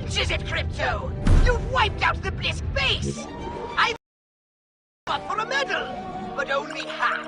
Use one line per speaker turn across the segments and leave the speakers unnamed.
inch is it, Crypto? You've wiped out the Blisk base! I'm up for a medal, but only half.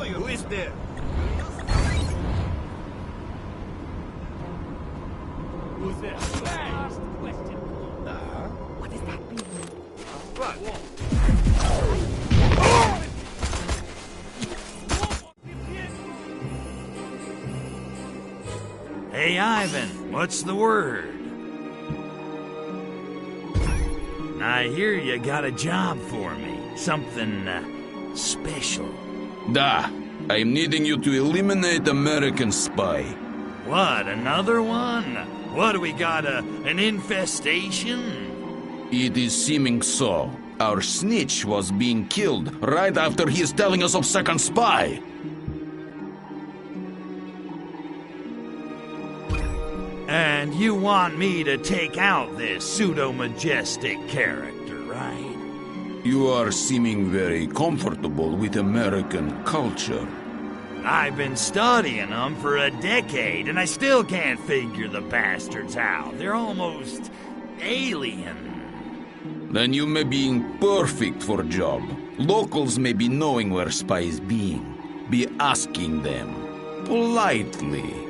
Who is there?
Who's there? Last question.
What does that mean?
What?
Hey, Ivan, what's the word? I hear you got a job for me. Something, special.
Da, I'm needing you to eliminate American spy.
What, another one? What, do we got, an infestation?
It is seeming so. Our snitch was being killed right after he is telling us of second spy.
And you want me to take out this pseudo-majestic character, right?
You are seeming very comfortable with American culture.
I've been studying them for a decade, and I still can't figure the bastards out. They're almost alien.
Then you may be perfect for job. Locals may be knowing where spy is being. Be asking them. Politely.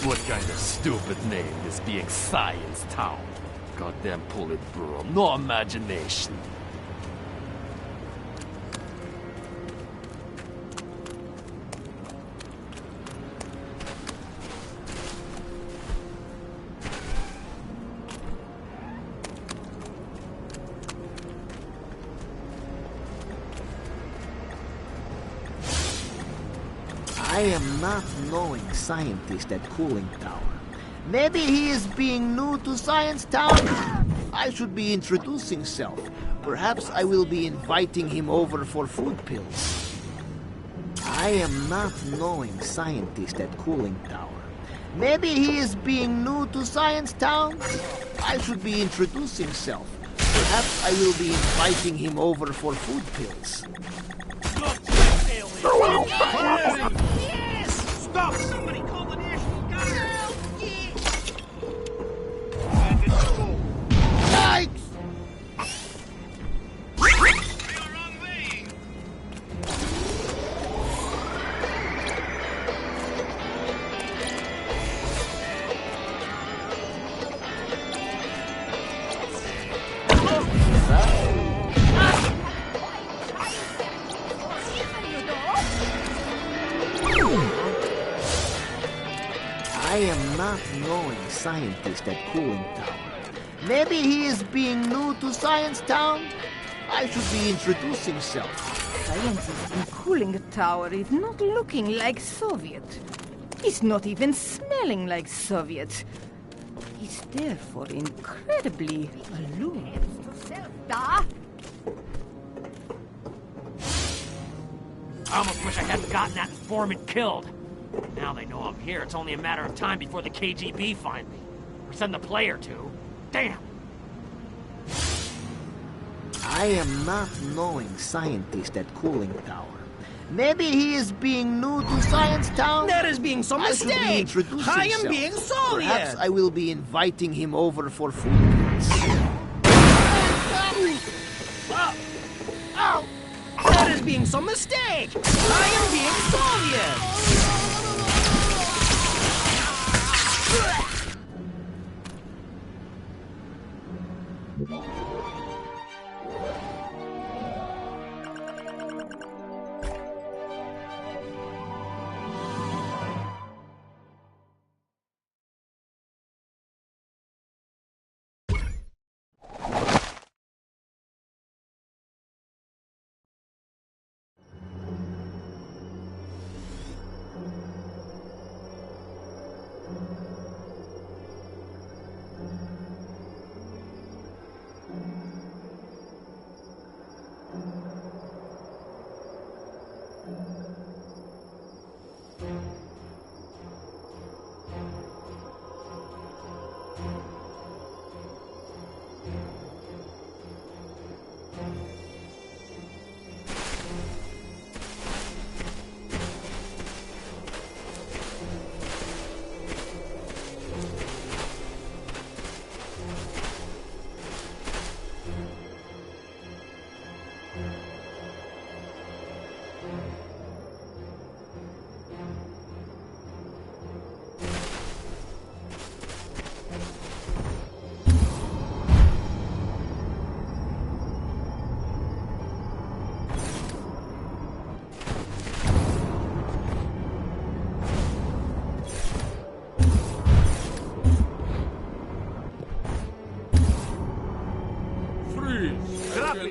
What kind of stupid name is being Science Town? Goddamn Politburo, no imagination.
I am not knowing scientist at Cooling Tower. Maybe he is being new to Science Town? I should be introducing self. Perhaps I will be inviting him over for food pills. I am not knowing scientist at Cooling Tower. Maybe he is being new to Science Town? I should be introducing self. Perhaps I will be inviting him over for food pills.
Stop! Somebody call the National Guard!
Yikes! I am not knowing scientist at Cooling Tower. Maybe he is being new to Science Town? I should be introducing self.
scientist in cooling tower is not looking like Soviet. He's not even smelling like Soviet. He's therefore incredibly aloof.
Da?
I almost wish I hadn't gotten that informant killed. Now they know I'm here, it's only a matter of time before the KGB find me. Or send the player to. Damn!
I am not knowing scientist at cooling tower. Maybe he is being new to Science Town?
There is being some
I should be
mistake.
introducing
I am
self.
being Soviet.
Perhaps I will be inviting him over for food.
There is being some mistake. I am being Soviet.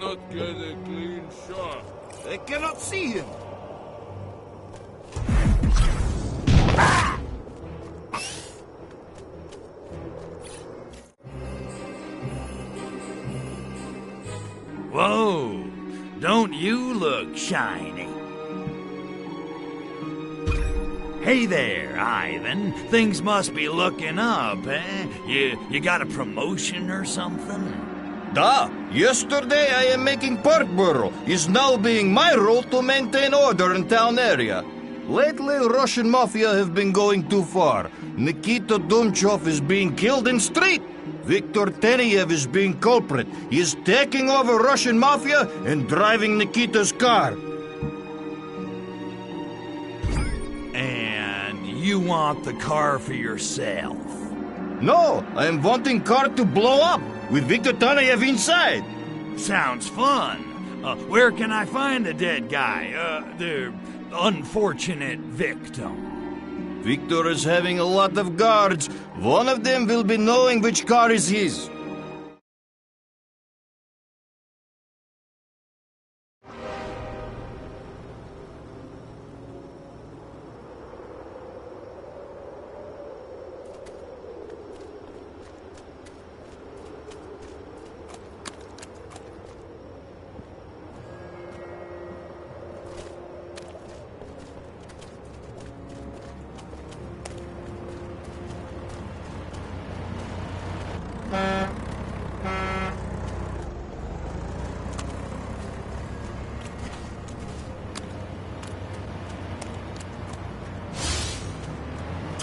cannot get a clean shot.
I cannot see him.
Whoa! Don't you look shiny? Hey there, Ivan. Things must be looking up, eh? You got a promotion or something?
Da, yesterday I am making Parkborough. Is now being my role to maintain order in town area. Lately, Russian mafia have been going too far. Nikita Dumchov is being killed in street. Viktor Teniev is being culprit. He is taking over Russian mafia and driving Nikita's car.
And you want the car for yourself?
No, I am wanting car to blow up with Viktor Taneyev inside.
Sounds fun. Where can I find the dead guy? The unfortunate victim.
Viktor is having a lot of guards. One of them will be knowing which car is his.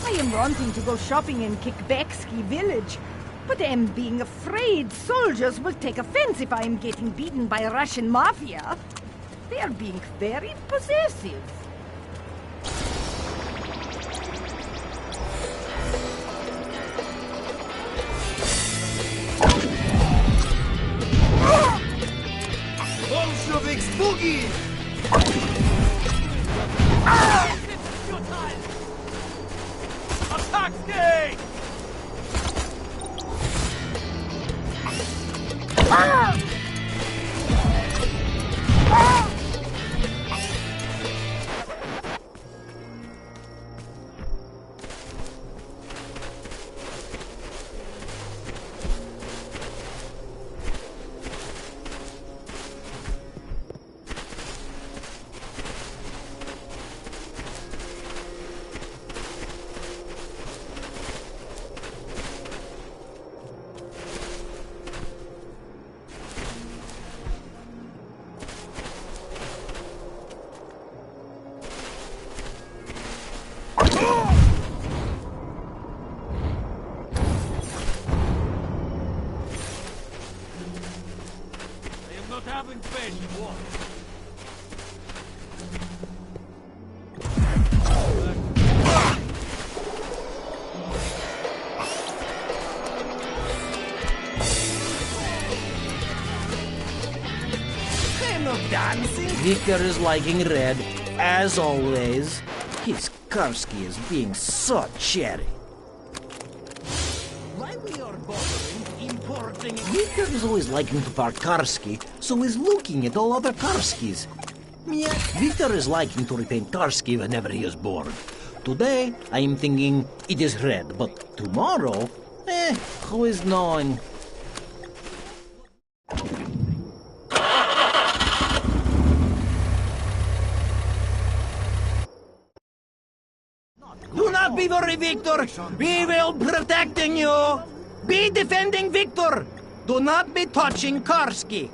I am wanting to go shopping in Kikbeksky village, but I am being afraid soldiers will take offense if I am getting beaten by Russian mafia. They are being very possessive.
Bolsheviks boogie!
Attack!
Victor is liking red, as always. His Karski is being so cherry.
Why we are bothering importing...
Victor is always liking to park Karski, so he's looking at all other Karskis. Yeah, Victor is liking to repaint Karski whenever he is bored. Today, I am thinking it is red, but tomorrow, who is knowing? Do not be worried, Victor. We will protecting you. Be defending Victor. Do not be touching Karski.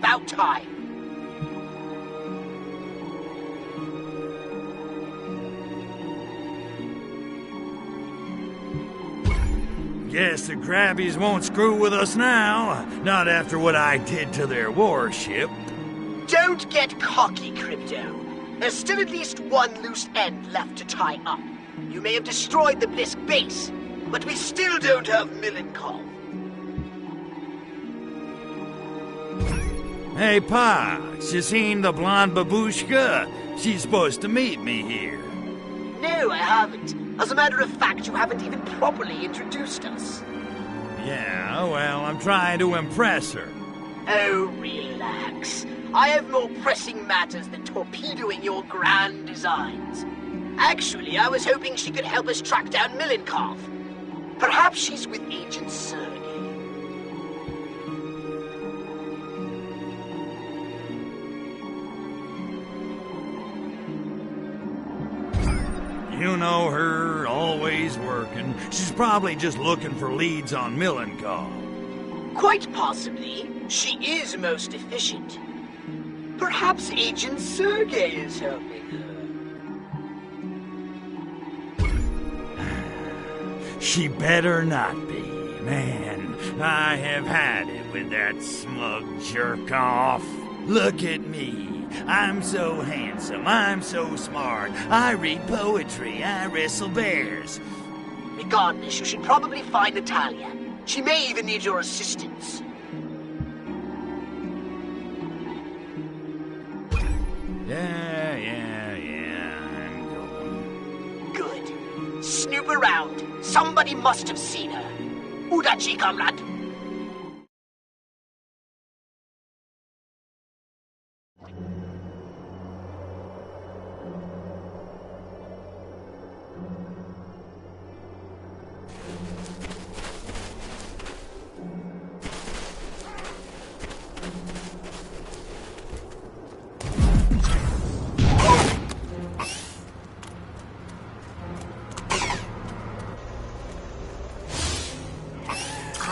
about time.
Guess the Krabbies won't screw with us now. Not after what I did to their warship.
Don't get cocky, Crypto. There's still at least one loose end left to tie up. You may have destroyed the Blisk base, but we still don't have Milenkov.
Hey, Pa, you seen the blonde babushka? She's supposed to meet me here.
No, I haven't. As a matter of fact, you haven't even properly introduced us.
Yeah, well, I'm trying to impress her.
Oh, relax. I have more pressing matters than torpedoing your grand designs. Actually, I was hoping she could help us track down Milenkov. Perhaps she's with Agent Sergey.
You know her, always working. She's probably just looking for leads on Milenkov.
Quite possibly. She is most efficient. Perhaps Agent Sergey is helping her.
She better not be. Man, I have had it with that smug jerk-off. Look at me. I'm so handsome, I'm so smart. I read poetry, I wrestle bears.
Regardless, you should probably find Natalia. She may even need your assistance.
Yeah, I'm going.
Good. Snoop around. Somebody must have seen her. Udachi, comrade.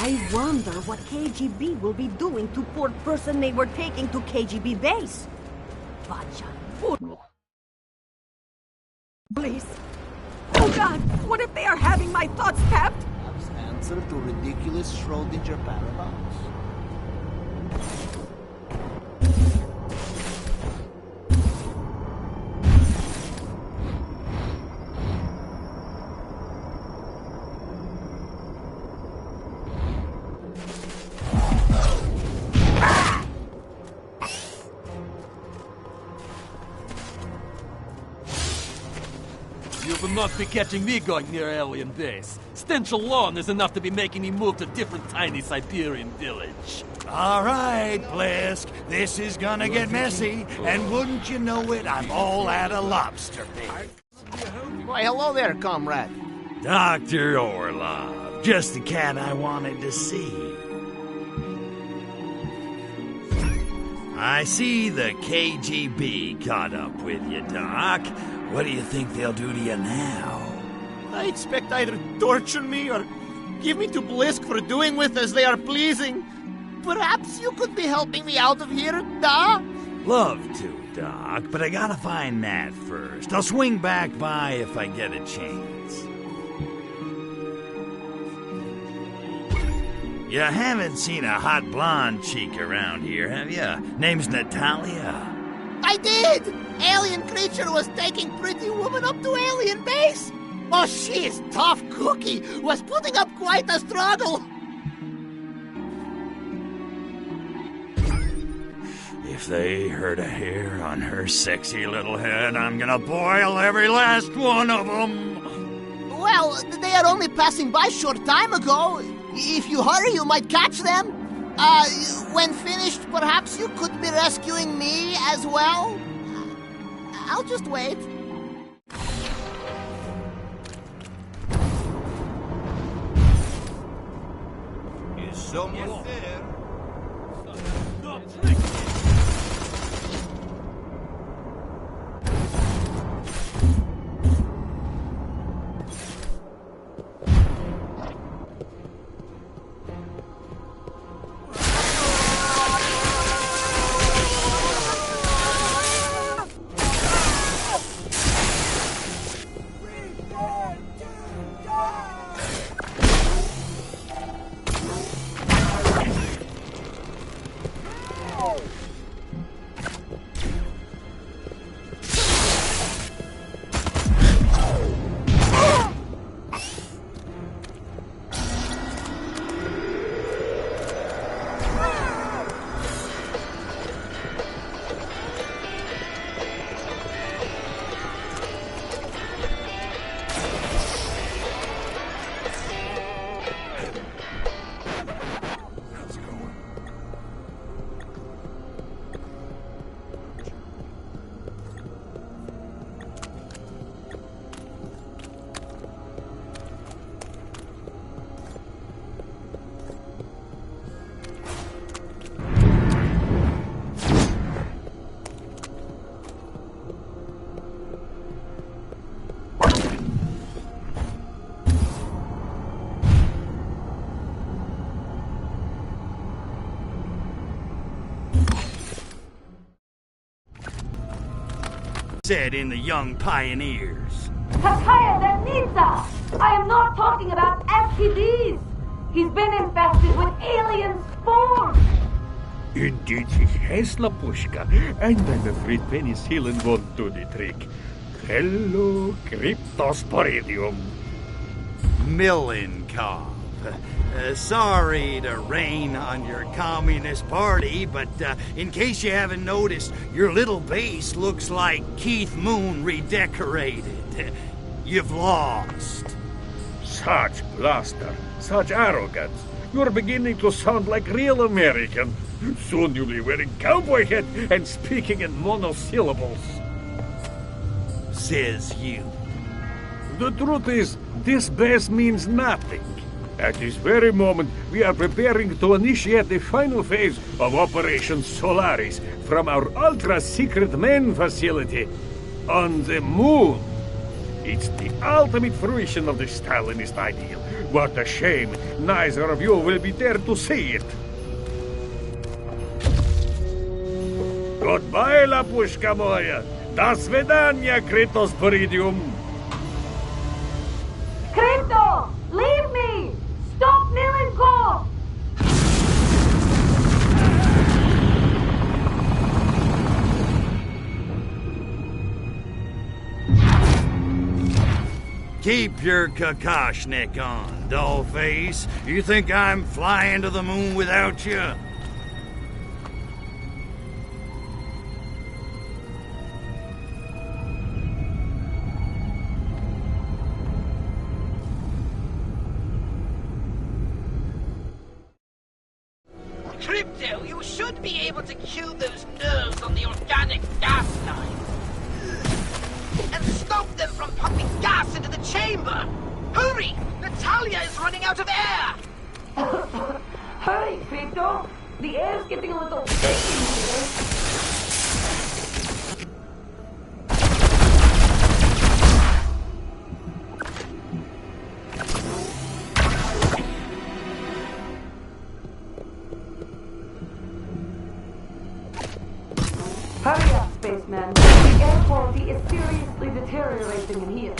I wonder what KGB will be doing to poor person they were taking to KGB base. Please. Oh God, what if they are having my thoughts tapped?
Perhaps answer to ridiculous Schrodinger paradox.
You will not be catching me going near alien base. Stench alone is enough to be making me move to different tiny Siberian village.
All right, Blisk, this is gonna get messy, and wouldn't you know it, I'm all out of lobster bait.
Why, hello there, comrade.
Dr. Orlov, just the cat I wanted to see. I see the KGB caught up with you, Doc. What do you think they'll do to you now?
I expect either torture me or give me to Blisk for doing with as they are pleasing. Perhaps you could be helping me out of here, da?
Love to, Doc, but I gotta find Nat first. I'll swing back by if I get a chance. You haven't seen a hot blonde chick around here, have you? Name's Natalia.
I did! Alien creature was taking pretty woman up to alien base. Oh, she is tough cookie. Was putting up quite a struggle.
If they hurt a hair on her sexy little head, I'm gonna boil every last one of them.
Well, they are only passing by short time ago. If you hurry, you might catch them. When finished, perhaps you could be rescuing me as well. I'll just wait.
Is someone there?
said in the Young Pioneers.
Kakaya Denitsa! I am not talking about STDs! He's been infested with alien spores!
Indeed he has, Lapushka, and I'm afraid penicillin won't do the trick. Hello, Cryptosporidium.
Milenkov. Sorry to rain on your communist party, but in case you haven't noticed, your little base looks like Keith Moon redecorated. You've lost.
Such bluster, such arrogance. You're beginning to sound like real American. Soon you'll be wearing cowboy hat and speaking in monosyllables.
Says you.
The truth is, this base means nothing. At this very moment, we are preparing to initiate the final phase of Operation Solaris from our ultra-secret main facility on the moon. It's the ultimate fruition of the Stalinist ideal. What a shame neither of you will be there to see it. Goodbye, Lapushka moya. До свидания, Cryptosporidium.
Crypto! Leave me! Stop Milenkov!
Keep your Kakashnik on, dollface. You think I'm flying to the moon without you?
Crypto, you should be able to kill those nerves on the organic gas line. And stop them from pumping gas into the chamber! Hurry! Natalia is running out of air!
Hurry, Crypto! The air's getting a little thick in here. Hurry up, spaceman. The air quality is seriously deteriorating in here.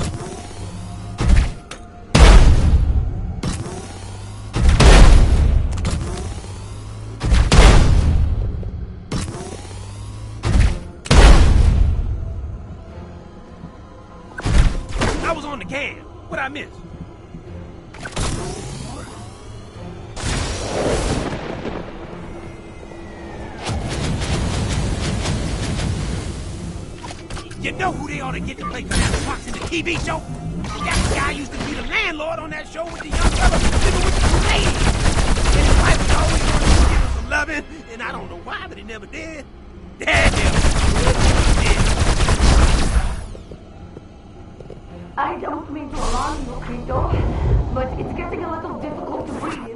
I was on the can. What'd I miss? You know who they ought to get to play Fast Fox in the TV show? That guy used to be the landlord on that show with the young fella living with the grenade. And his wife was always wanting to give him some loving, and I don't know why, but he never did.
I don't mean to alarm you, Crypto, but it's getting a little difficult to breathe.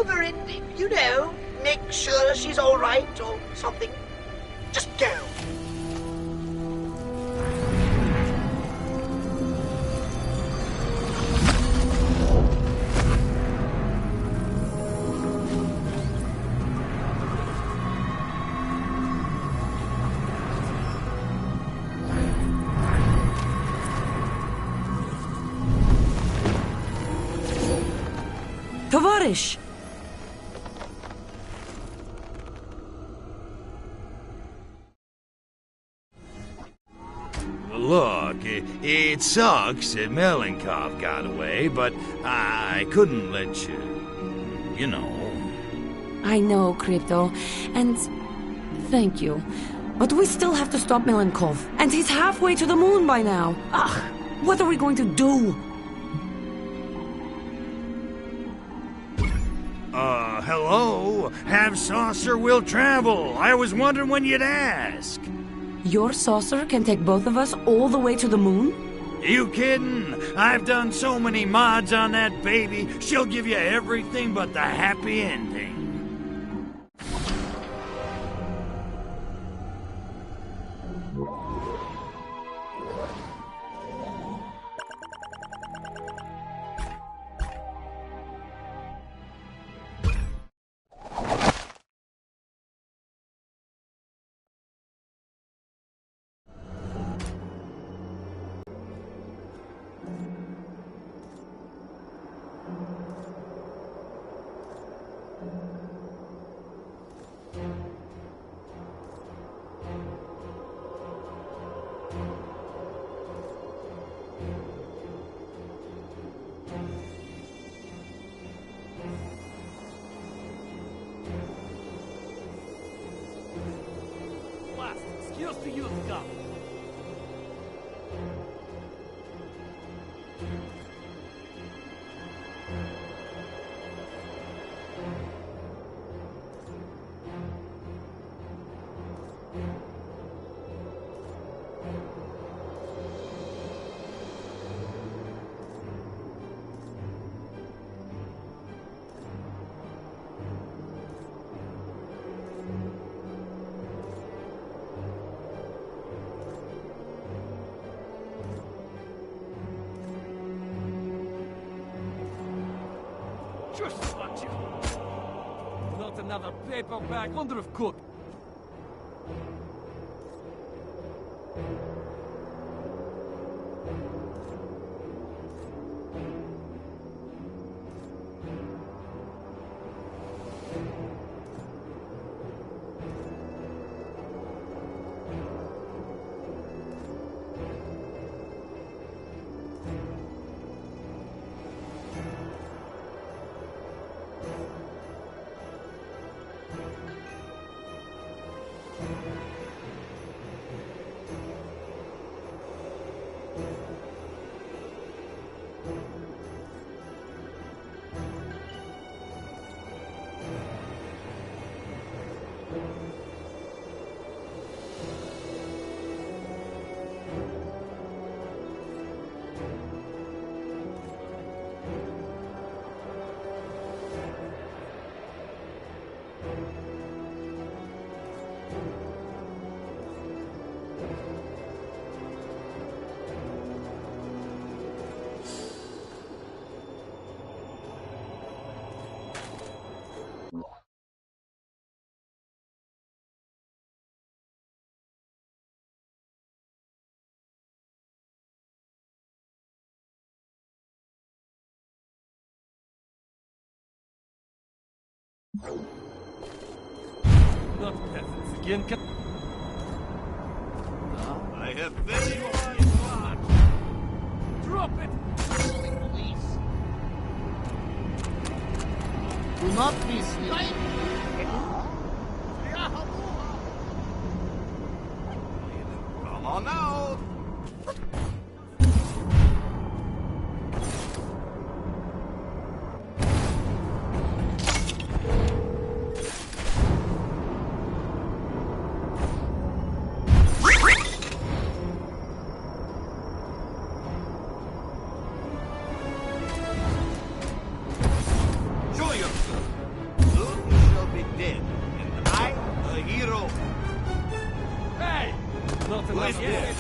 over and, you know, make sure she's all right or something. Just go.
Tovarищ!
Look, it sucks that Melenkov got away, but I couldn't let you know.
I know, Crypto, and thank you. But we still have to stop Melenkov, and he's halfway to the moon by now. Ugh, what are we going to do?
Hello? Have saucer will travel. I was wondering when you'd ask.
Your saucer can take both of us all the way to the moon?
You kidding? I've done so many mods on that baby, she'll give you everything but the happy ending.
Excuse the youth gun. Just watch it. Not another paper bag. Wonder if Cook. Not peasants again.
I have very
Drop it!
Please. Do not be slight.
Come on out!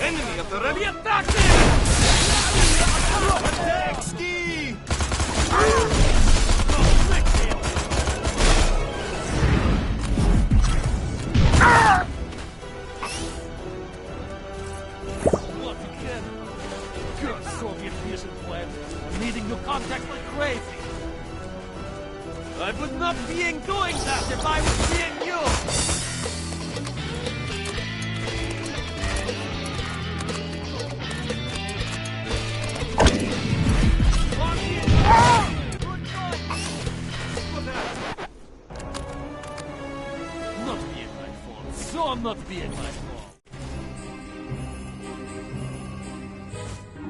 Enemy of the ready attack!
Attack ski!
What again? Good Soviet missile plan. I'm needing new contact like crazy. I would not be doing that if I was being you! Not being my fault. So not being my fault.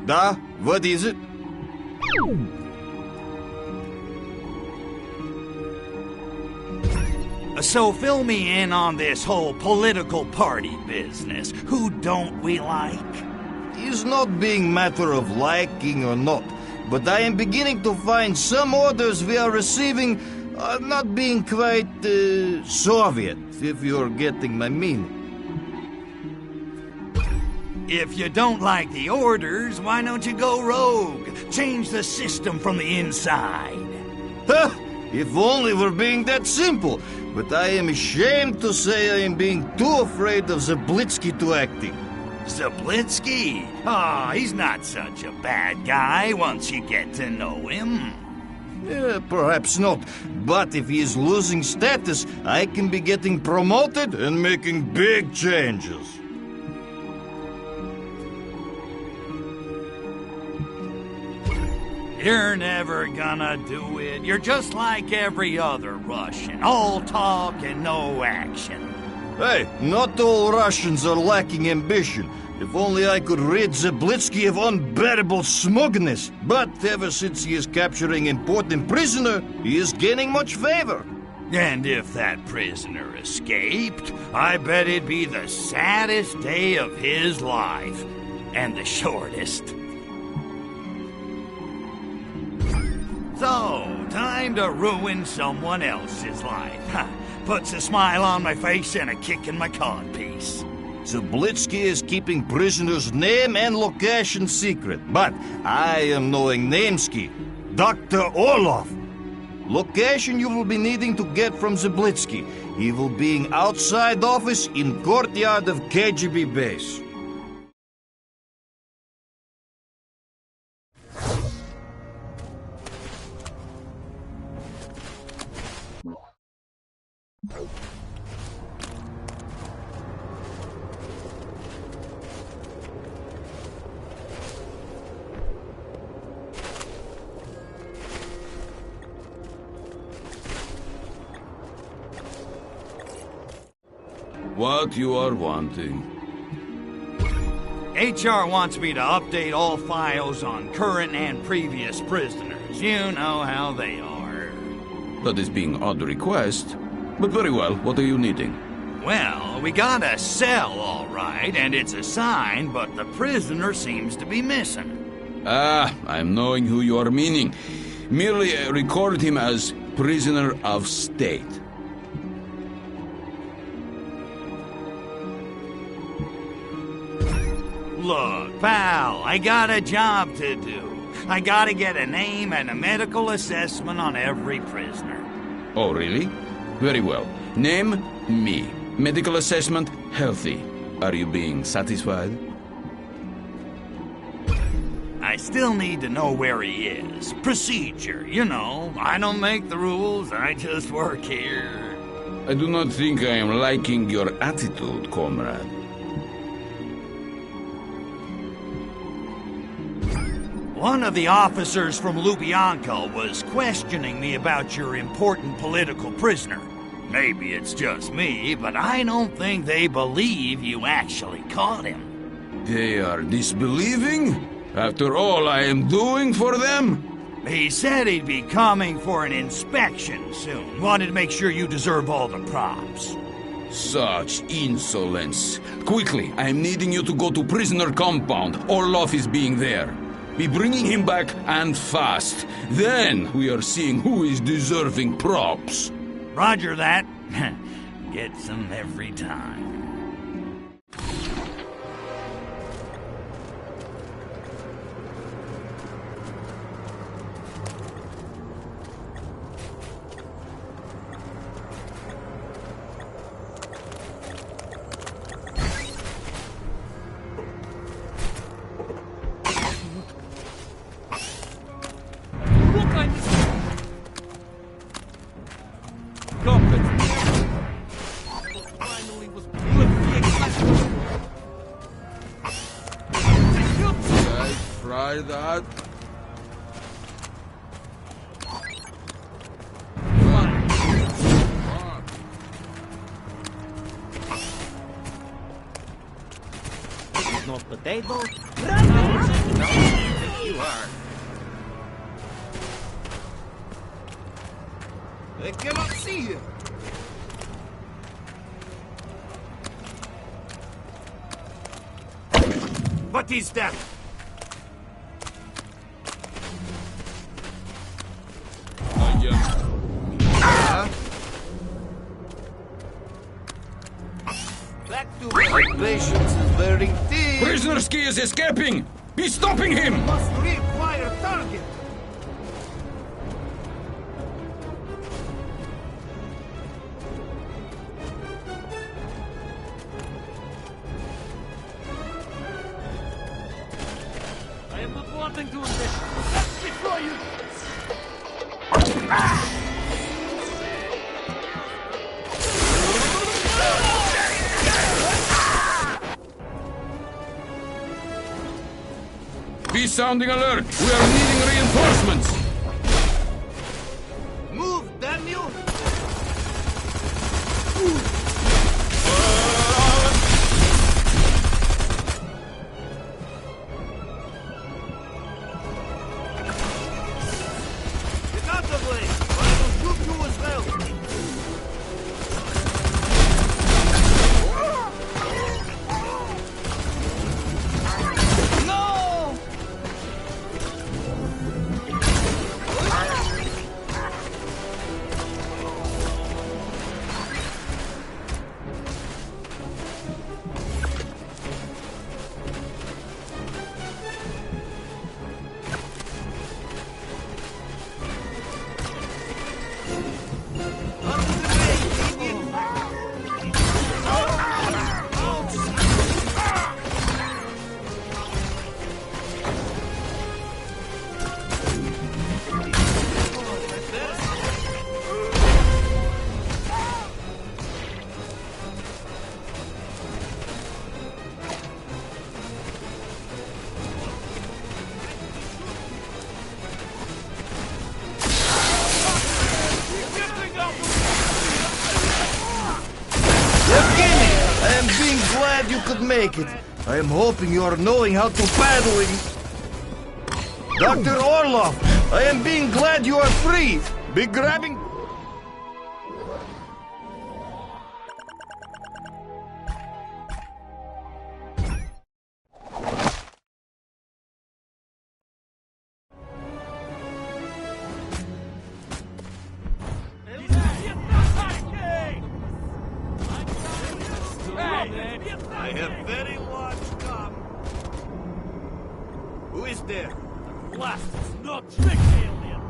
Da, what is it?
So fill me in on this whole political party business. Who don't we like?
It's not being matter of liking or not, but I am beginning to find some orders we are receiving are not being quite Soviet, if you're getting my meaning.
If you don't like the orders, why don't you go rogue? Change the system from the inside.
Huh, if only we're being that simple. But I am ashamed to say I am being too afraid of Zablitsky to acting.
Zablitsky? Ah, he's not such a bad guy once you get to know him.
Yeah, perhaps not. But if he is losing status, I can be getting promoted and making big changes.
You're never gonna do it. You're just like every other Russian. All talk and no action.
Hey, not all Russians are lacking ambition. If only I could rid Zablitsky of unbearable smugness. But ever since he is capturing important prisoner, he is gaining much favor.
And if that prisoner escaped, I bet it'd be the saddest day of his life. And the shortest. So, time to ruin someone else's life. Puts a smile on my face and a kick in my codpiece.
Zablitsky is keeping prisoners' name and location secret, but I am knowing Namesky, Dr. Orlov. Location you will be needing to get from Zablitsky. He will be in outside office in courtyard of KGB base.
What you are wanting?
HR wants me to update all files on current and previous prisoners. You know how they are.
That is being odd request. But very well, what are you needing?
Well, we got a cell, all right, and it's assigned, but the prisoner seems to be missing.
Ah, I'm knowing who you are meaning. Merely record him as prisoner of state.
Look, pal, I got a job to do. I gotta get a name and a medical assessment on every prisoner.
Oh, really? Very well. Name, me. Medical assessment, healthy. Are you being satisfied?
I still need to know where he is. Procedure, you know. I don't make the rules, I just work here.
I do not think I am liking your attitude, comrade.
One of the officers from Lubyanka was questioning me about your important political prisoner. Maybe it's just me, but I don't think they believe you actually caught him.
They are disbelieving? After all I am doing for them?
He said he'd be coming for an inspection soon. Wanted to make sure you deserve all the props.
Such insolence. Quickly, I am needing you to go to prisoner compound. Orlov is being there. Be bringing him back and fast. Then we are seeing who is deserving props.
Roger that. Gets them every time.
company.
Finally was
Guys, try that.
No potato.
You are. I cannot see you.
What is that?
Back to my patience is very thin.
Prisonerski is escaping! Be stopping him!
Must reacquire target.
I am not wanting to invest. That's before you.
Be sounding alert! We are needing reinforcements!
Move, damn you!
Get out of the way, or I will shoot you as well.
Glad you could make it. I am hoping you are knowing how to paddling. Dr. Orlov, I am being glad you are free. Be grabbing...
I have very large cock. Who is there?
Blast is no trick, alien.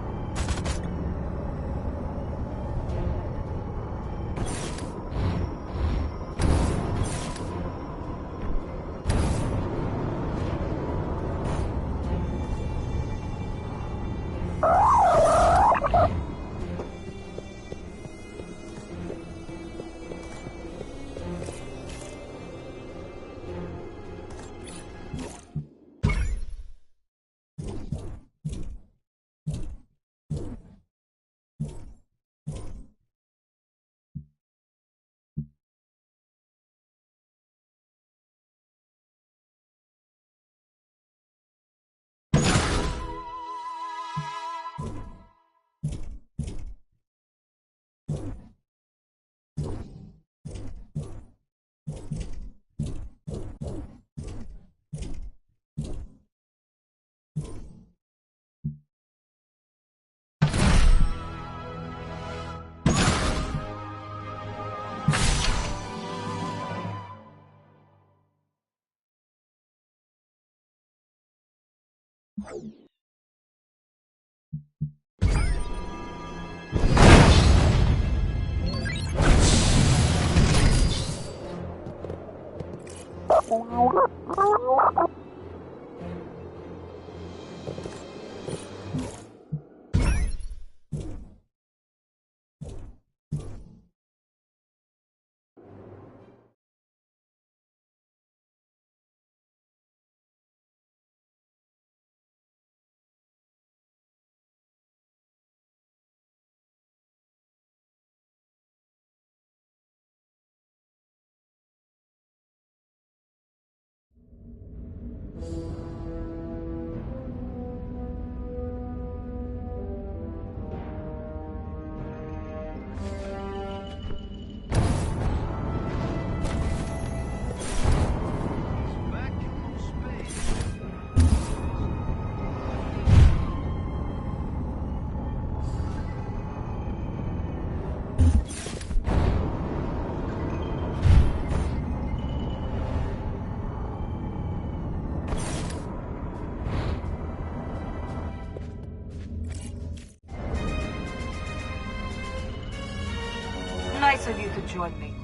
nice of you to join me.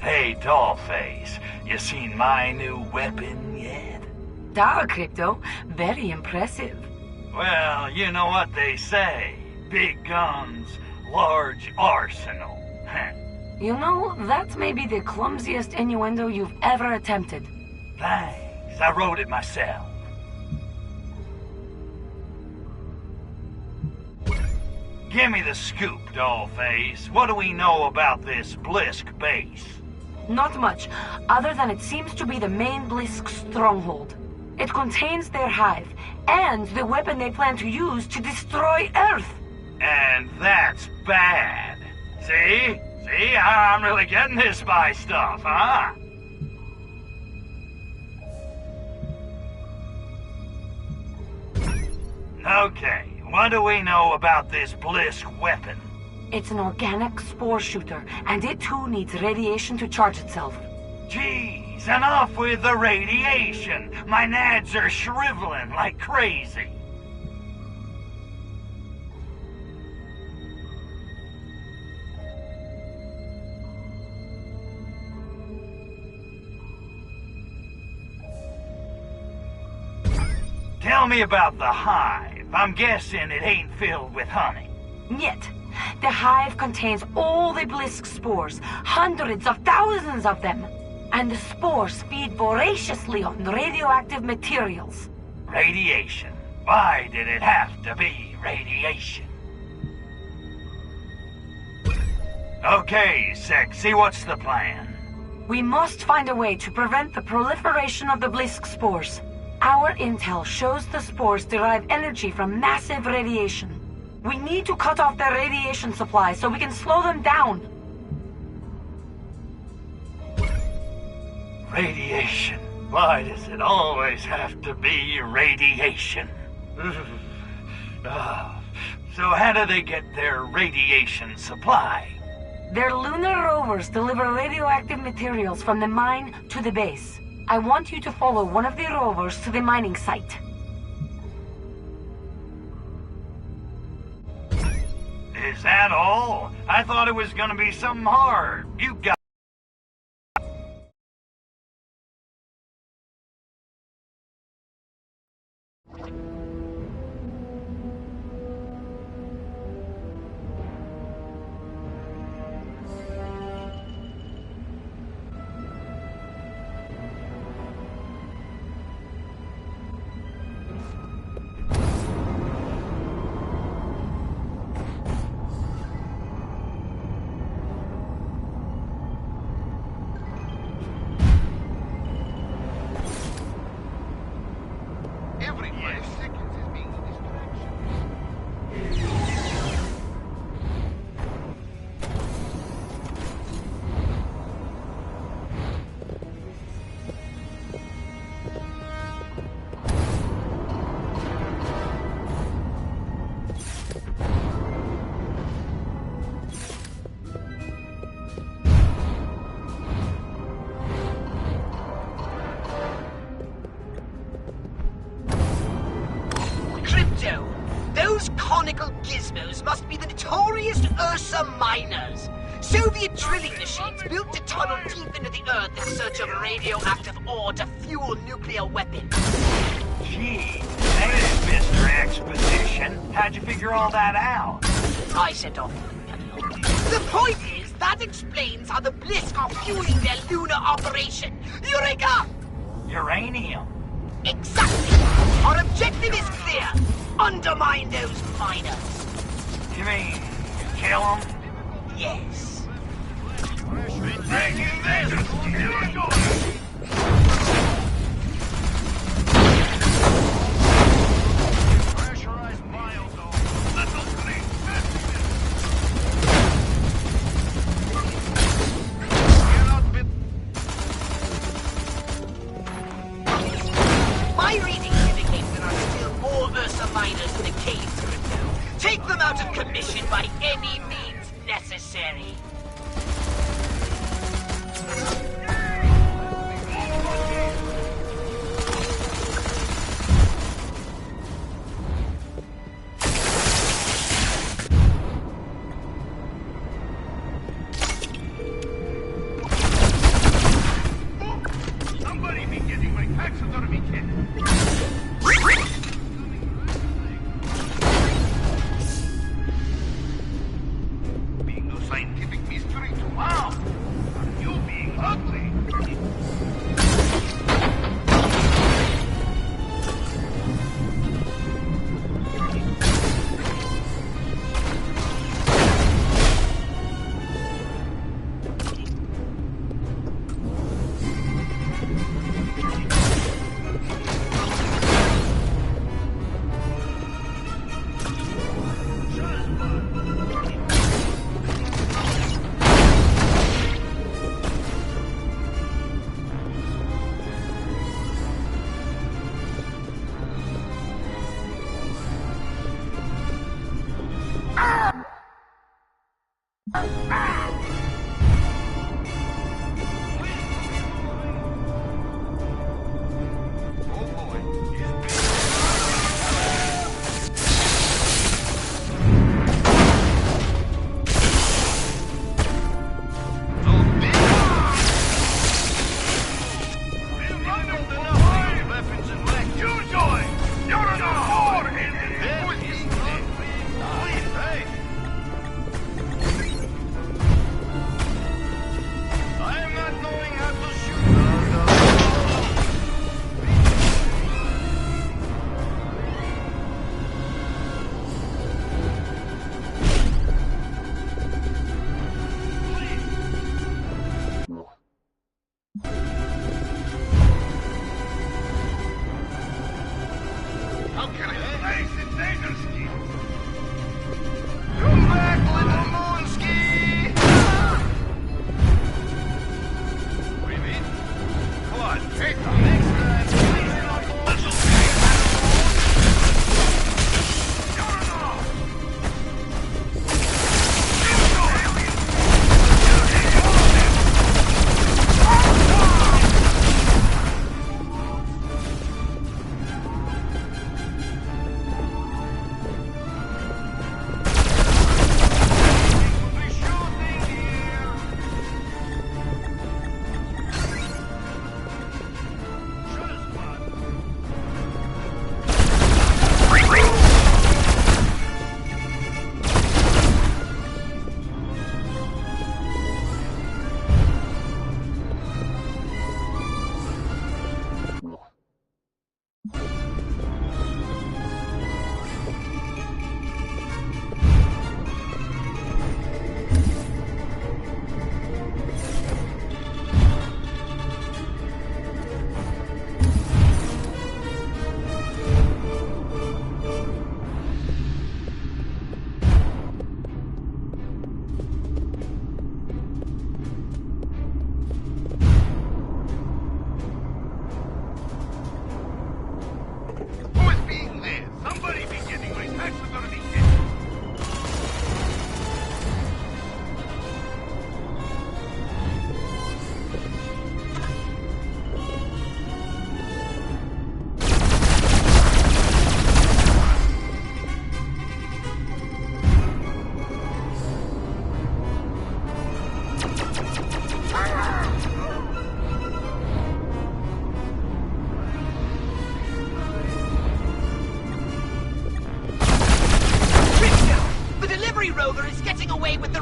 Hey, Dollface, you seen my new weapon yet?
Da, Crypto. Very impressive.
Well, you know what they say. Big guns, large arsenal.
You know, that may be the clumsiest innuendo you've ever attempted.
Thanks. I wrote it myself. Give me the scoop, Dollface. What do we know about this Blisk base?
Not much, other than it seems to be the main Blisk stronghold. It contains their hive, and the weapon they plan to use to destroy Earth.
And that's bad. See? See? I'm really getting this spy stuff, huh? Okay, what do we know about this Blisk weapon?
It's an organic spore shooter, and it too needs radiation to charge itself.
Jeez, enough with the radiation. My nads are shriveling like crazy. Tell me about the hive. I'm guessing it ain't filled with honey.
Yet, the hive contains all the Blisk spores, hundreds of thousands of them. And the spores feed voraciously on radioactive materials.
Radiation. Why did it have to be radiation? Okay, Sexy, what's the plan?
We must find a way to prevent the proliferation of the Blisk spores. Our intel shows the spores derive energy from massive radiation. We need to cut off their radiation supply so we can slow them down.
Radiation. Why does it always have to be radiation? So how do they get their radiation supply?
Their lunar rovers deliver radioactive materials from the mine to the base. I want you to follow one of the rovers to the mining site.
Is that all? I thought it was gonna be something hard. You got...
Those conical gizmos must be the notorious Ursa miners. Soviet drilling machines built to tunnel deep into the earth in search of radioactive ore to fuel nuclear weapons.
Gee, thanks, Mr. Exposition. How'd you figure all that out?
I sent off. The point is, that explains how the Blisk are fueling their lunar operation. Eureka!
Uranium.
Exactly! Our objective is clear. Undermine those miners.
You mean kill them?
Yes. My readings indicate there are still more Ursa miners in the caves, Crypto. Take them out of commission by any means necessary.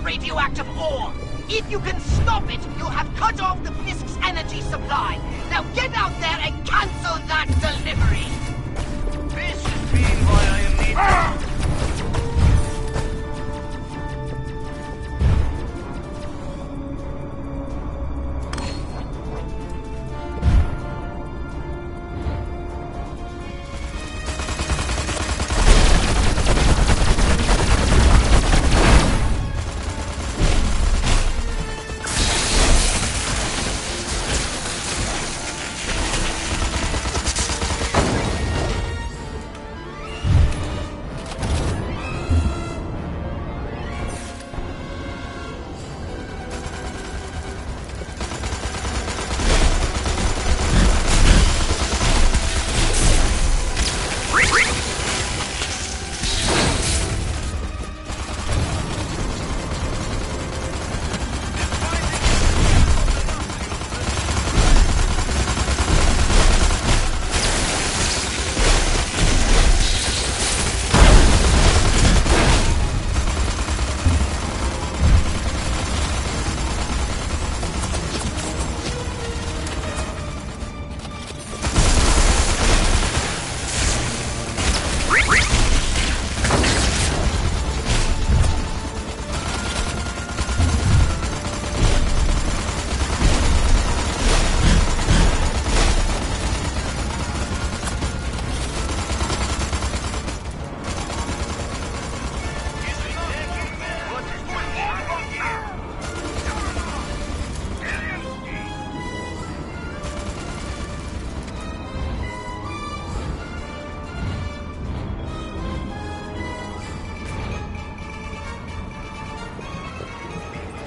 radioactive ore. If you can stop it, you'll have cut off the Blisk's energy supply. Now get out there and cancel that delivery! This has been why I am needed.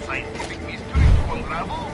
scientific mystery to unravel?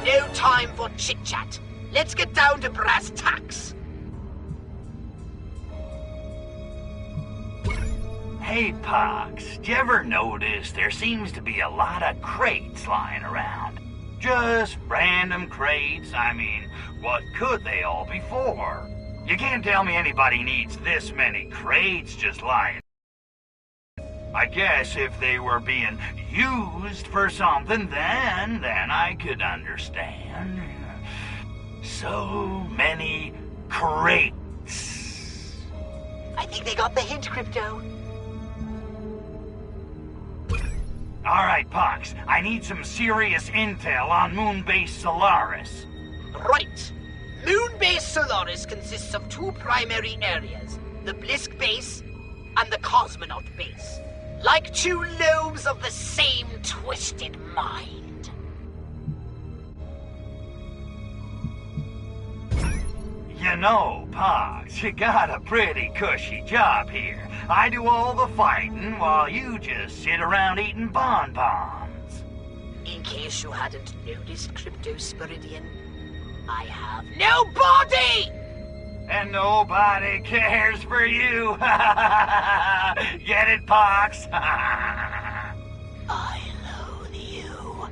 No time for chit-chat. Let's get down to brass tacks.
Hey, Pox, do you ever notice there seems to be a lot of crates lying around? Just random crates. I mean, what could they all be for? You can't tell me anybody needs this many crates just lying. I guess if they were being used for something, then I could understand. So many crates.
I think they got the hint, Crypto.
All right, Pox, I need some serious intel on Moonbase Solaris.
Right. Moonbase Solaris consists of two primary areas, the Blisk Base and the Cosmonaut Base. Like two lobes of the same twisted mind.
You know, Pox, you got a pretty cushy job here. I do all the fighting while you just sit around eating bonbons.
In case you hadn't noticed, Crypto Spiridian, I have no body!
And nobody cares for you. Get it, Pox?
I loathe you.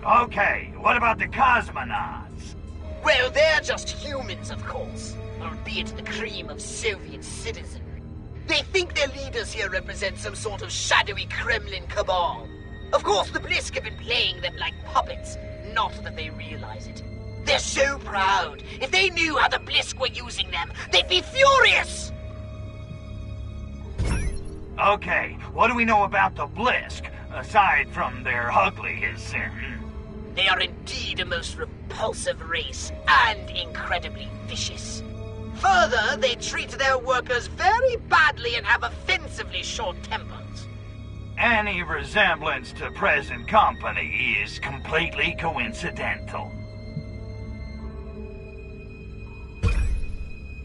Okay, what about the cosmonauts?
Well, they're just humans, of course, albeit the cream of Soviet citizenry. They think their leaders here represent some sort of shadowy Kremlin cabal. Of course, the Blisk have been playing them like puppets, not that they realize it. They're so proud. If they knew how the Blisk were using them, they'd be furious!
Okay, what do we know about the Blisk, aside from their ugliness?
They are indeed a most repulsive race, and incredibly vicious. Further, they treat their workers very badly and have offensively short tempers.
Any resemblance to present company is completely coincidental.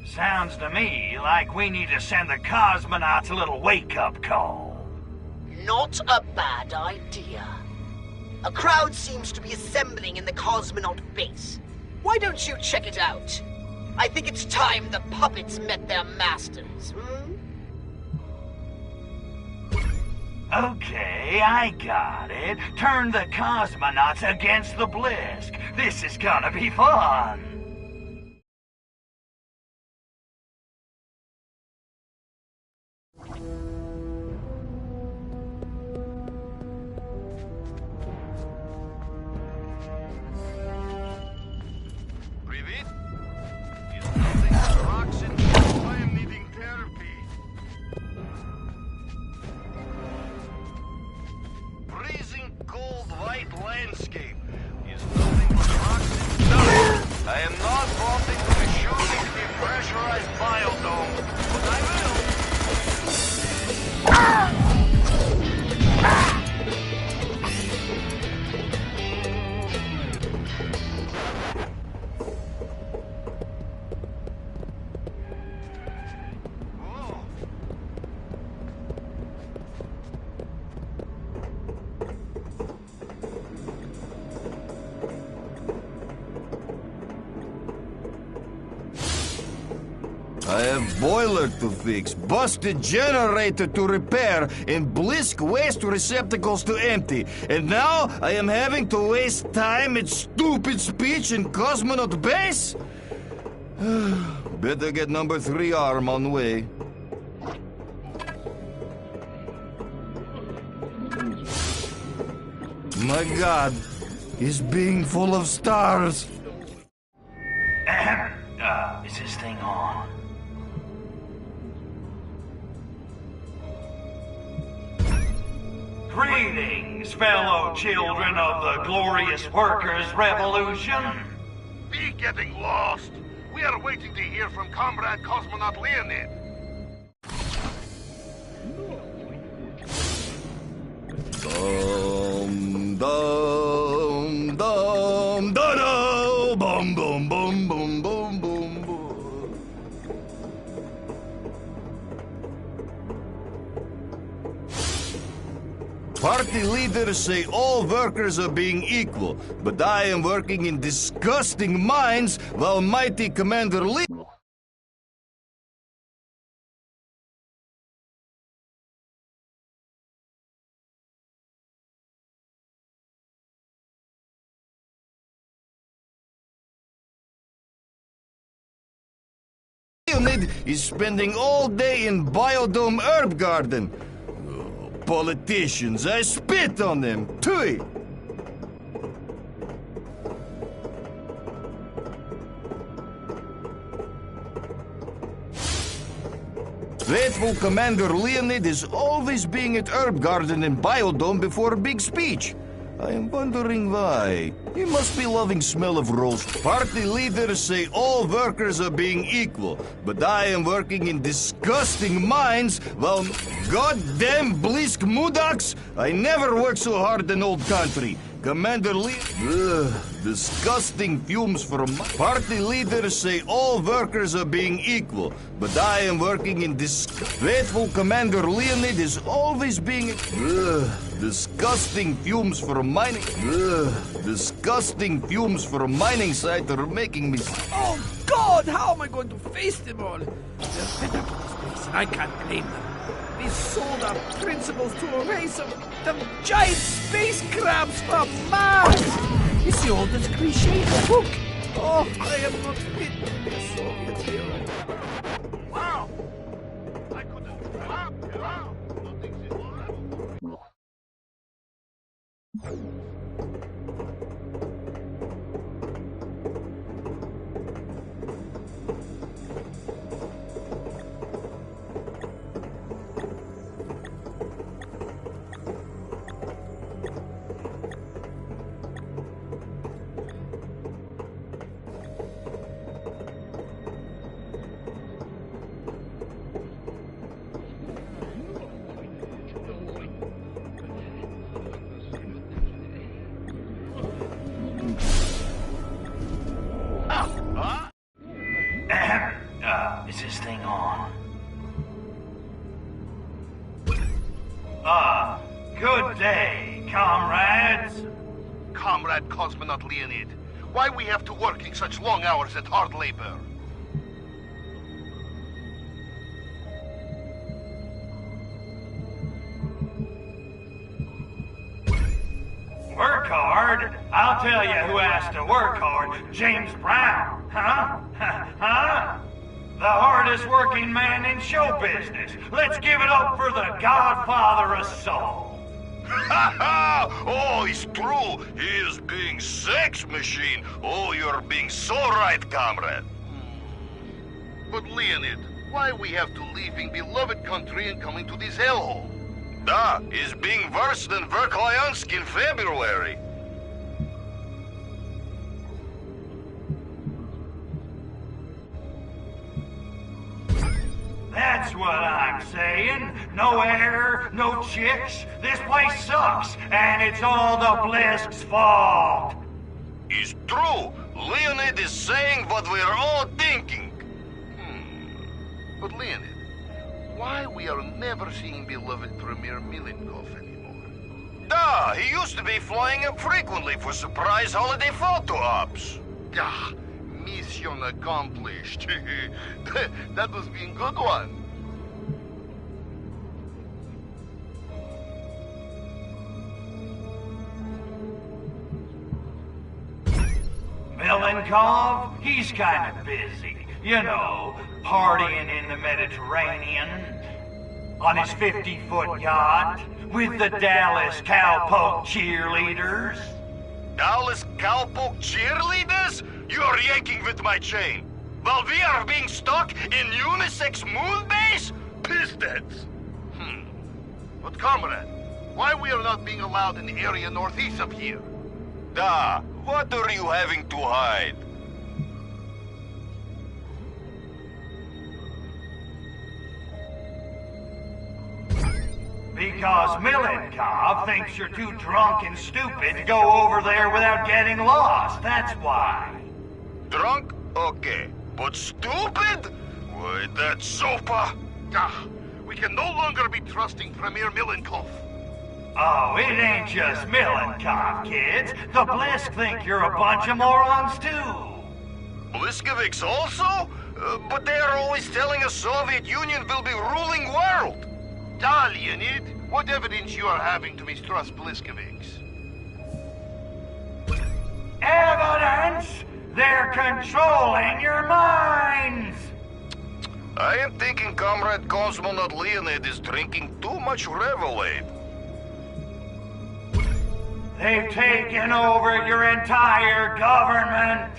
Sounds to me like we need to send the cosmonauts a little wake-up call.
Not a bad idea. A crowd seems to be assembling in the Cosmonaut base. Why don't you check it out? I think it's time the puppets met their masters,
Okay, I got it. Turn the cosmonauts against the Blisk. This is gonna be fun.
I am needing therapy. Freezing cold white landscape is nothing but rocks and dust. I am not wanting to be shooting the pressurized biodome, but I will. I have boiler to fix, busted generator to repair, and blisk waste receptacles to empty. And now I am having to waste time at stupid speech in cosmonaut base? Better get number 3 arm on way. My God, he's being full of stars.
Is this thing on? Greetings, fellow children of the glorious workers' revolution.
Be getting lost. We are waiting to hear from Comrade Cosmonaut Leonid.
Dum dum dum da da bum bum bum bum bum bum bum. Party leaders say all workers are being equal, but I am working in disgusting mines while mighty Commander Lee. Leonid is spending all day in Biodome Herb Garden. Politicians, I spit on them. Tui! Faithful Commander Leonid is always being at Herb Garden and Biodome before a big speech. I am wondering why. He must be loving smell of roast. Party leaders say all workers are being equal, but I am working in disgusting mines while goddamn blisk mudaks. I never worked so hard in old country. Commander Lee... disgusting fumes from... Party leaders say all workers are being equal, but I am working in this... Faithful Commander Leonid is always being... disgusting fumes from mining... disgusting fumes from mining site are making me...
Oh, God! How am I going to face them all? They're fed up with this place, and I can't blame them. They sold our principles to a race of giant space crabs from Mars! It's the oldest cliche in the book. Oh, I am not fit to be a Soviet hero. Wow! I couldn't... Wow! Nothing's immoral.
Is this thing on? Good day, comrades.
Comrade Cosmonaut Leonid, why we have to working such long hours at hard labor?
Work hard? I'll tell you who has to work hard. James Brown, huh? Huh? The hardest working man in show business. Let's give it up for the godfather of soul.
Ha ha! Oh, it's true. He is being sex machine. Oh, you're being so right, comrade.
But Leonid, why we have to leaving beloved country and coming to this hellhole?
Da, is being worse than Verkhoyansk in February.
That's what I'm saying. No air, no chicks. This place sucks, and it's all the Blisk's fault.
It's true. Leonid is saying what we're all thinking.
But Leonid, why we are never seeing beloved Premier Milenkov anymore?
Da, he used to be flying up frequently for surprise holiday photo ops.
Ah, mission accomplished. That was being good one.
Milenkov, he's kind of busy. You know, partying in the Mediterranean, on his 50-foot yacht, with the Dallas Cowpoke cheerleaders.
Dallas Cowpoke cheerleaders? You're yanking with my chain. While we are being stuck in unisex moon base? Pistons.
But comrade, why we are not being allowed in the area northeast of here?
Da, what are you having to hide?
Because Milenkov thinks you're too drunk and stupid to go over there without getting lost, that's why.
Drunk? Okay. But stupid? Why, that's sopa.
Ah, we can no longer be trusting Premier Milenkov.
Oh, it ain't just Milenkov, kids. The Blisk think you're a bunch of morons, too.
Bliskovics also? But they are always telling us Soviet Union will be ruling world.
Da, Leonid, what evidence you are having to mistrust Bliskovics?
Evidence? They're controlling your minds!
I am thinking Comrade Cosmonaut Leonid is drinking too much Revelade.
They've taken over your entire government!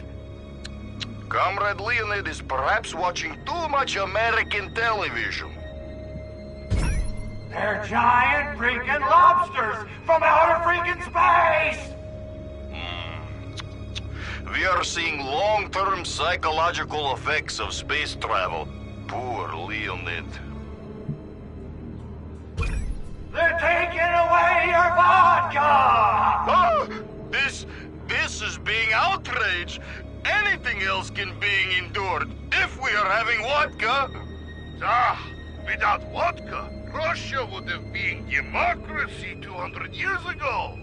Comrade Leonid is perhaps watching too much American television.
They're giant freaking lobsters from outer freaking space!
We are seeing long-term psychological effects of space travel. Poor Leonid.
They're taking away your vodka!
Ah! This is being outrage. Anything else can be endured if we are having vodka.
Ah, without vodka, Russia would have been democracy 200 years ago.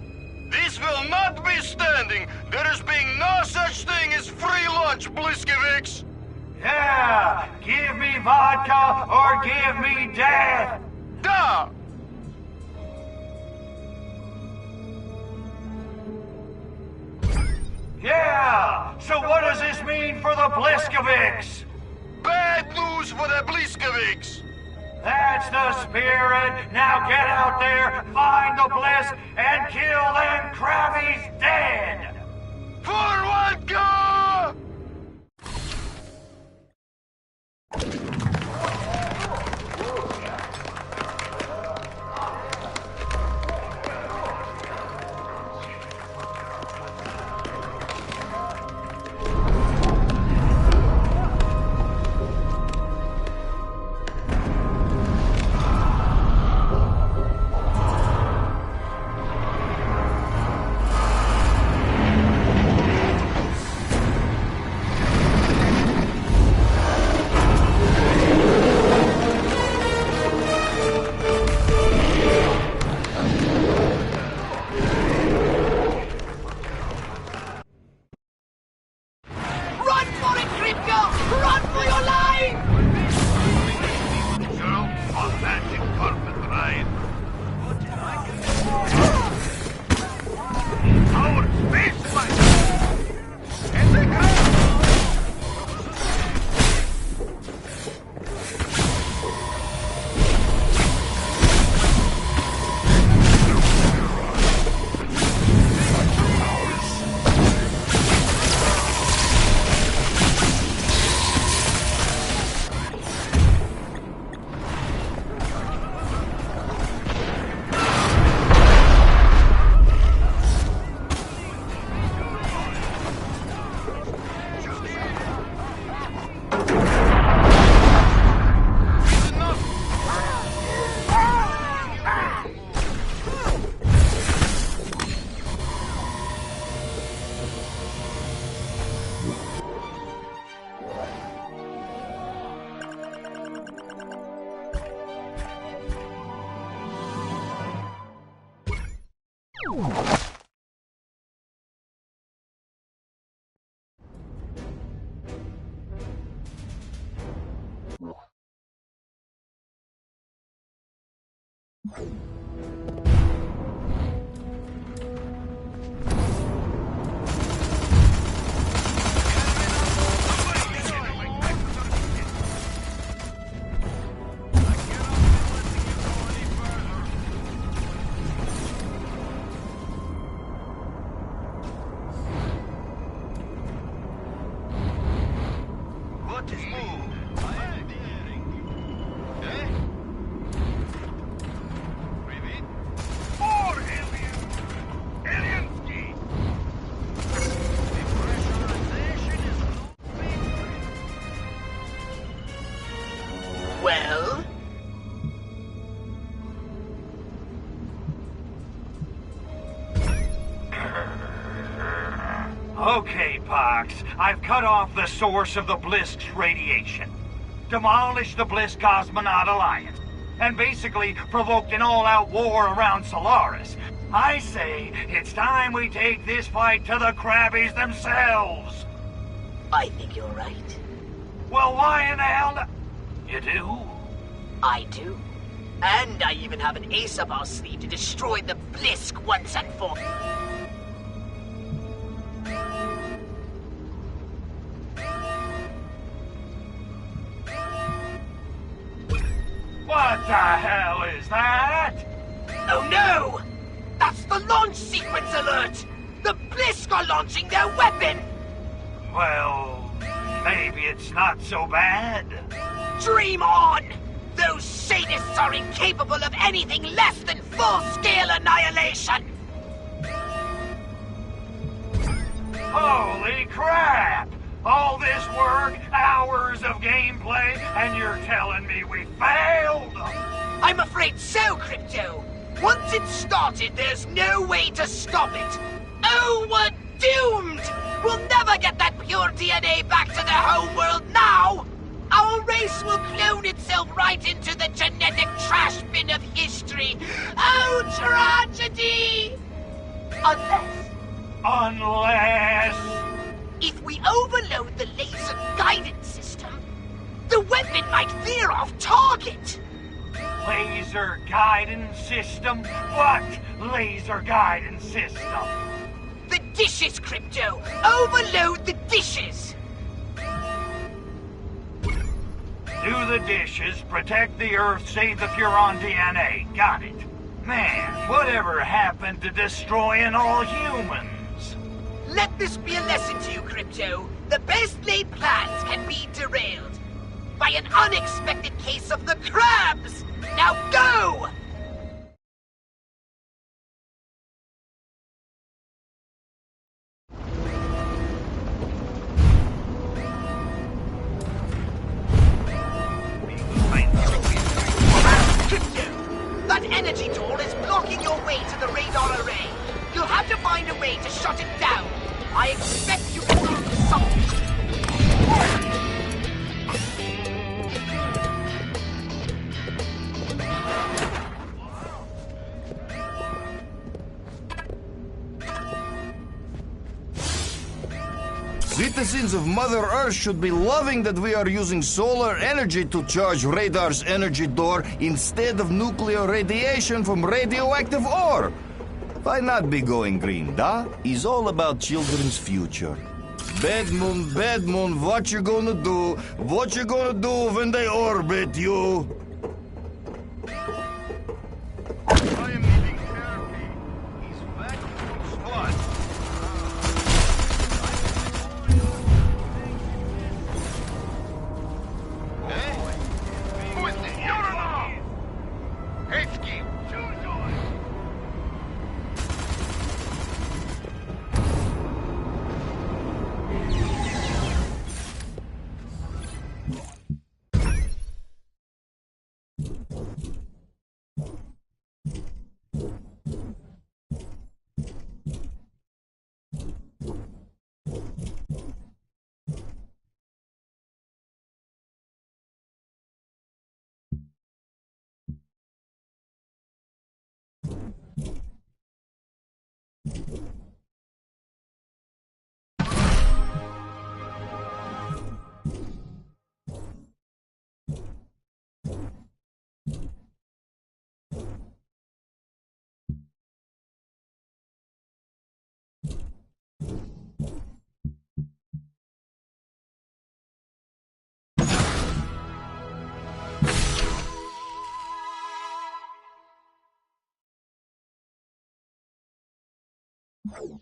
This will not be standing. There is being no such thing as free lunch, Bliskovics.
Yeah, give me vodka or give me death.
Da!
Yeah, so what does this mean for the Bliskovics?
Bad news for the Bliskovics.
That's the spirit. Now get out there, find the Blisk, and kill them crabbies dead!
For vodka!
Well?
Okay, Pox. I've cut off the source of the Blisk's radiation, demolished the Blisk Cosmonaut Alliance, and basically provoked an all-out war around Solaris. I say it's time we take this fight to the Krabbies themselves.
I think you're right.
Well, why in the hell? You do?
I do. And I even have an ace up our sleeve to destroy the Blisk once and for...
What the hell is that?
Oh no! That's the launch sequence alert! The Blisk are launching their weapon!
Well, maybe it's not so bad.
Dream on! Those sadists are incapable of anything less than full-scale annihilation!
Holy crap! All this work, hours of gameplay, and you're telling me we failed?
I'm afraid so, Crypto! Once it's started, there's no way to stop it! Oh, we're doomed! We'll never get that pure DNA back to the home world now! Our race will clone itself right into the genetic trash bin of history! Oh, tragedy!
Unless...
If we overload the laser guidance system, the weapon might veer off target!
Laser guidance system? What laser guidance system?
The dishes, Crypto! Overload the dishes!
Do the dishes, protect the Earth, save the Furon DNA. Got it. Man, whatever happened to destroying all humans?
Let this be a lesson to you, Crypto. The best laid plans can be derailed by an unexpected case of the crabs! Now go! That energy door is blocking your way to the radar array. You'll have to find a way to shut it down. I expect you can do something.
Citizens of Mother Earth should be loving that we are using solar energy to charge radar's energy door instead of nuclear radiation from radioactive ore. Why not be going green, da? It's all about children's future. Bad moon, what you gonna do? What you gonna do when they orbit you?
What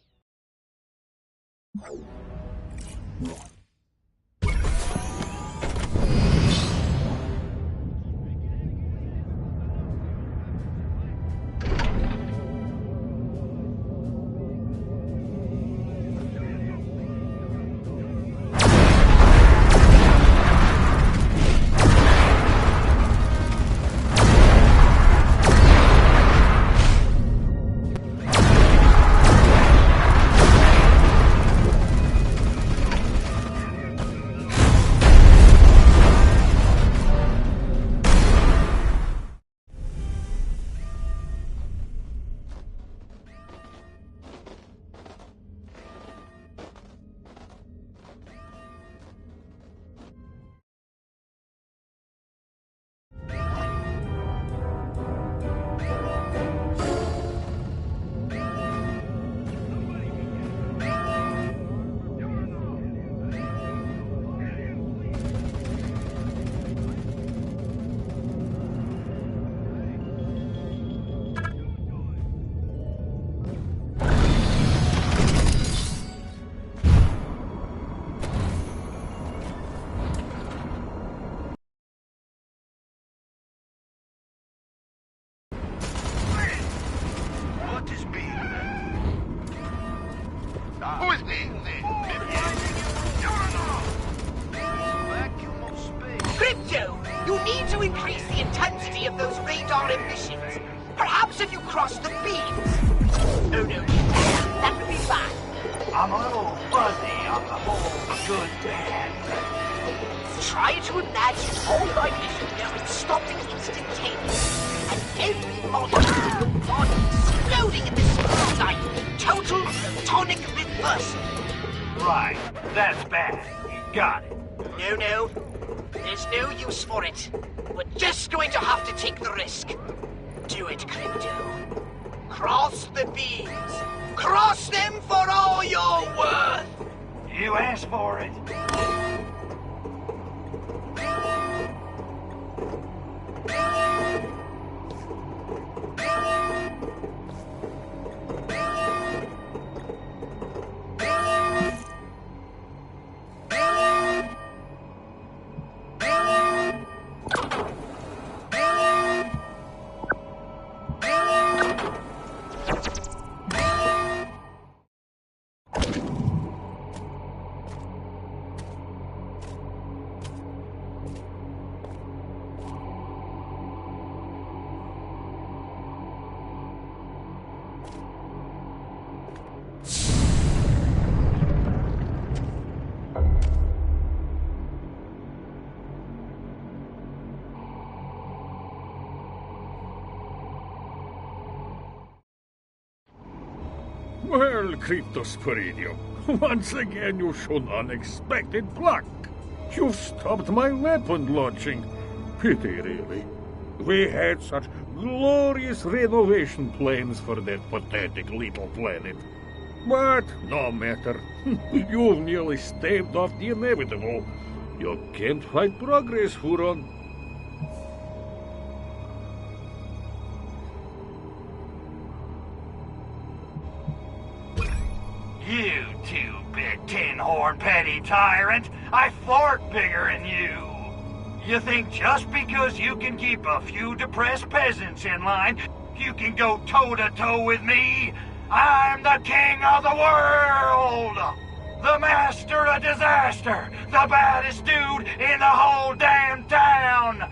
is being who is being Vacuum of space.
Crypto, you need to increase the intensity of those radar emissions. Perhaps if you cross the beams. Oh no, that would be fine.
I'm a little fuzzy on the whole good bad.
Try to imagine all my vision going stopping instantaneously, and every molecule in your body exploding in this like total photonic reversal.
Right, that's bad. You got it.
No, there's no use for it. We're just going to have to take the risk. Do it, Crypto. Cross the beams. Cross them for all you're worth.
You asked for it.
Well, Cryptosporidium, once again you showed unexpected pluck. You stopped my weapon launching. Pity, really. We had such glorious renovation plans for that pathetic little planet. But no matter. You've nearly staved off the inevitable. You can't fight progress, Huron.
You two-bit tin-horn petty tyrant! I fart bigger than you! You think just because you can keep a few depressed peasants in line, you can go toe-to-toe with me? I'm the king of the world! The master of disaster! The baddest dude in the whole damn town!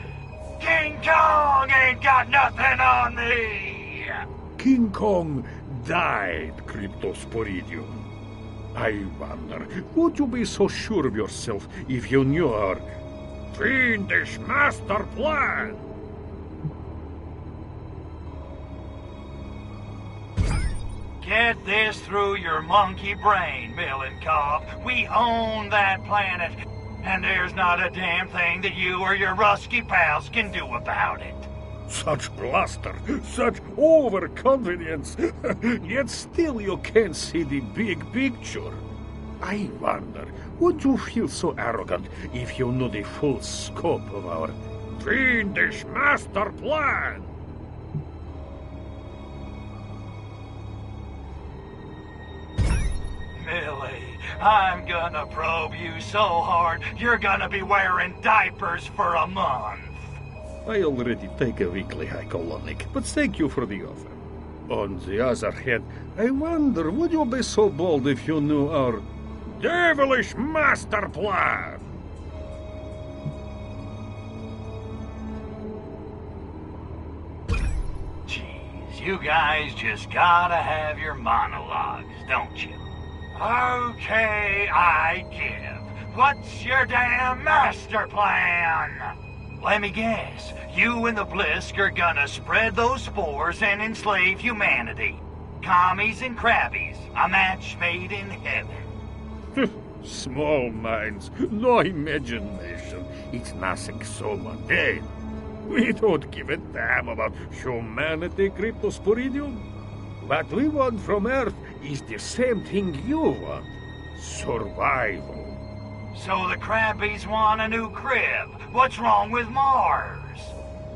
King Kong ain't got nothing on me!
King Kong died, Cryptosporidium. I wonder, would you be so sure of yourself if you knew our fiendish master plan?
Get this through your monkey brain, Milenkov. We own that planet, and there's not a damn thing that you or your rusky pals can do about it.
Such bluster, such overconfidence, yet still you can't see the big picture. I wonder, would you feel so arrogant if you knew the full scope of our fiendish master plan?
I'm gonna probe you so hard, you're gonna be wearing diapers for a month.
I already take a weekly hycolonic, but thank you for the offer. On the other hand, I wonder, would you be so bold if you knew our devilish master plan?
Jeez, you guys just gotta have your monologues, don't you? Okay, I give. What's your damn master plan? Let me guess. You and the Blisk are gonna spread those spores and enslave humanity. Commies and crabbies. A match made in heaven.
Small minds, no imagination. It's nothing so mundane. We don't give a damn about humanity, Cryptosporidium. What we want from Earth is the same thing you want. Survival.
So the crabbies want a new crib. What's wrong with Mars?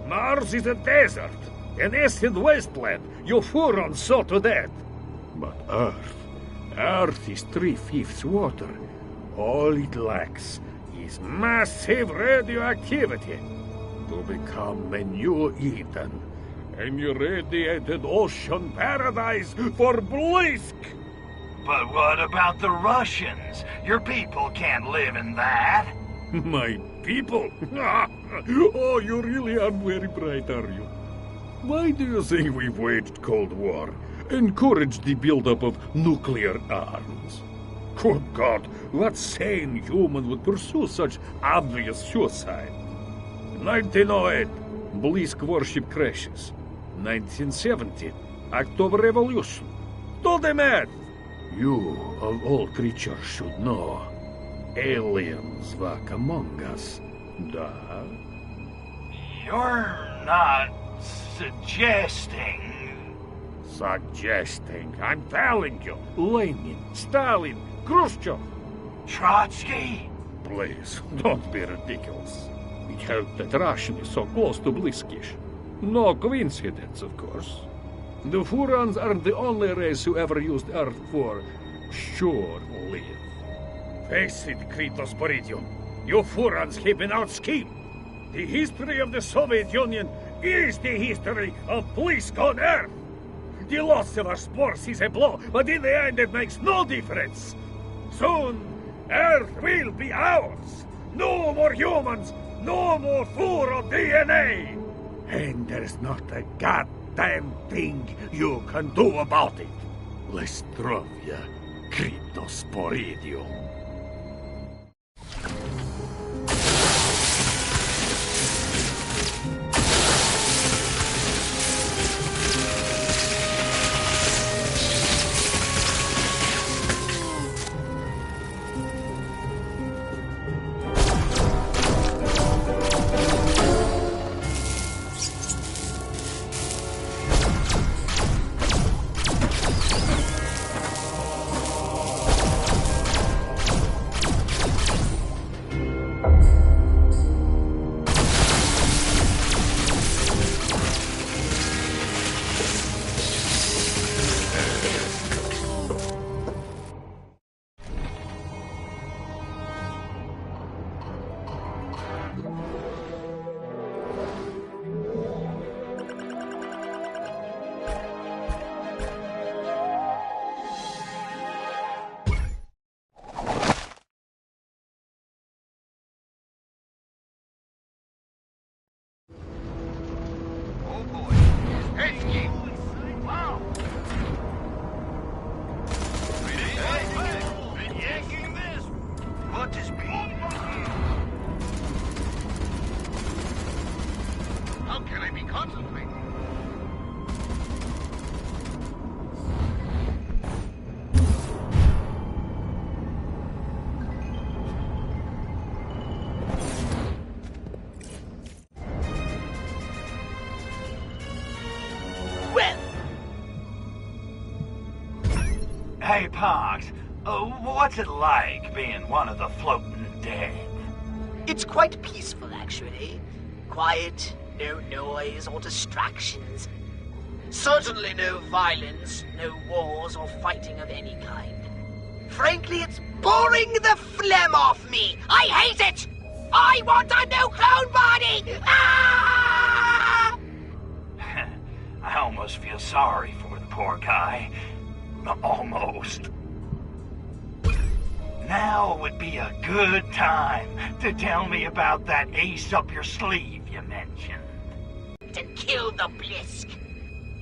Mars is a desert, an acid wasteland. Your Furons saw to that. But Earth is 3/5 water. All it lacks is massive radioactivity to become a new Eden. An irradiated ocean paradise for Blisk!
But what about the Russians? Your people can't live in that.
My people? Oh, you really aren't very bright, are you? Why do you think we've waged Cold War? Encouraged the buildup of nuclear arms? Good God, what sane human would pursue such obvious suicide? 1908, Blisk warship crashes. 1970, October Revolution. Do the math! You, of all creatures, should know. Aliens walk among us. Da?
You're not suggesting...
Suggesting? I'm telling you. Lenin, Stalin, Khrushchev.
Trotsky?
Please, don't be ridiculous. It helped that Russian is so close to Bliskish. No coincidence, of course. The Furons aren't the only race who ever used Earth for shore-live. Face it, Cryptosporidium. You Furons have been out-schemed. The history of the Soviet Union is the history of Blisk on Earth. The loss of our spores is a blow, but in the end it makes no difference. Soon, Earth will be ours. No more humans, no more Furon DNA. And there's not a goddamn thing you can do about it. Lestrovia, Cryptosporidium.
Hey, Pox, what's it like being one of the floating dead?
It's quite peaceful, actually. Quiet, no noise or distractions. Certainly no violence, no wars or fighting of any kind. Frankly, it's boring the phlegm off me! I hate it! I want a new clone body! Ah!
I almost feel sorry for the poor guy. Almost. Now would be a good time to tell me about that ace up your sleeve you mentioned.
To kill the Blisk.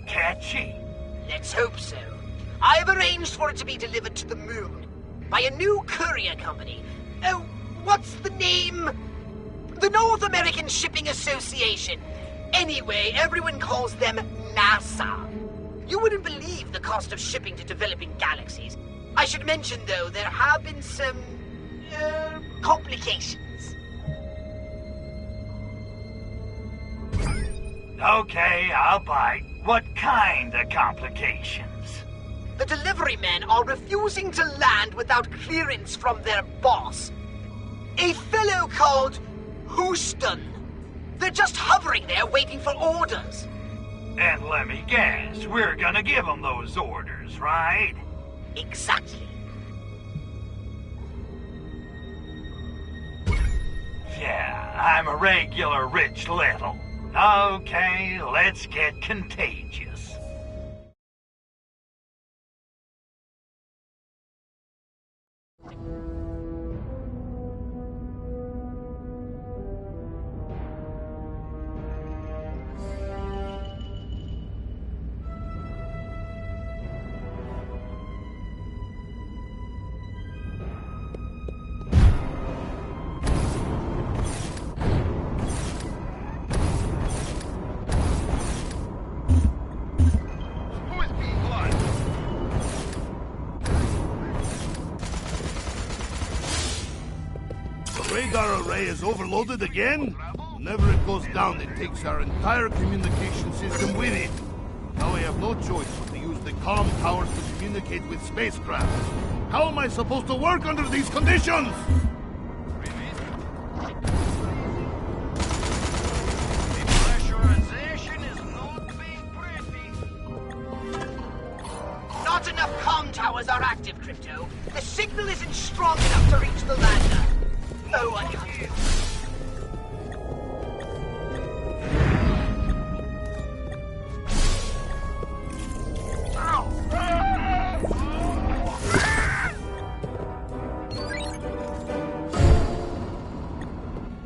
Catchy.
Let's hope so. I've arranged for it to be delivered to the moon by a new courier company. Oh, what's the name? The North American Shipping Association. Anyway, everyone calls them NASA. You wouldn't believe the cost of shipping to developing galaxies. I should mention, though, there have been some complications.
Okay, I'll bite. What kind of complications?
The delivery men are refusing to land without clearance from their boss. A fellow called Houston. They're just hovering there waiting for orders.
And let me guess, we're gonna give them those orders, right?
Exactly.
Yeah, I'm a regular rich little. Okay, let's get contagious.
Radar array is overloaded again? Whenever it goes down, it takes our entire communication system with it. Now I have no choice but to use the comm towers to communicate with spacecraft. How am I supposed to work under these conditions?
Not enough comm towers are active, Crypto. The signal isn't strong enough to reach the lander. Oh, I can't.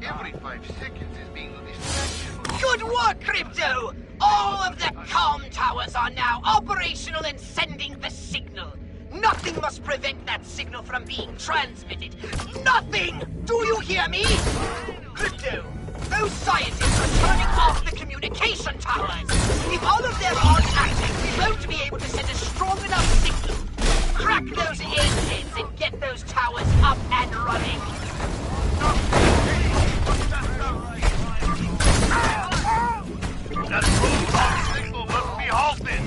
Every 5 seconds is being a distraction.
Good work, Crypto! All of the comm towers are now operational and sending the signal. Nothing must prevent that signal from being transmitted. Nothing! Do you hear me? Crypto, those scientists are turning off the communication towers. If all of them aren't active, we won't be able to send a strong enough signal. Crack those A-pins and get those towers up and running.
That robot signal must be halted.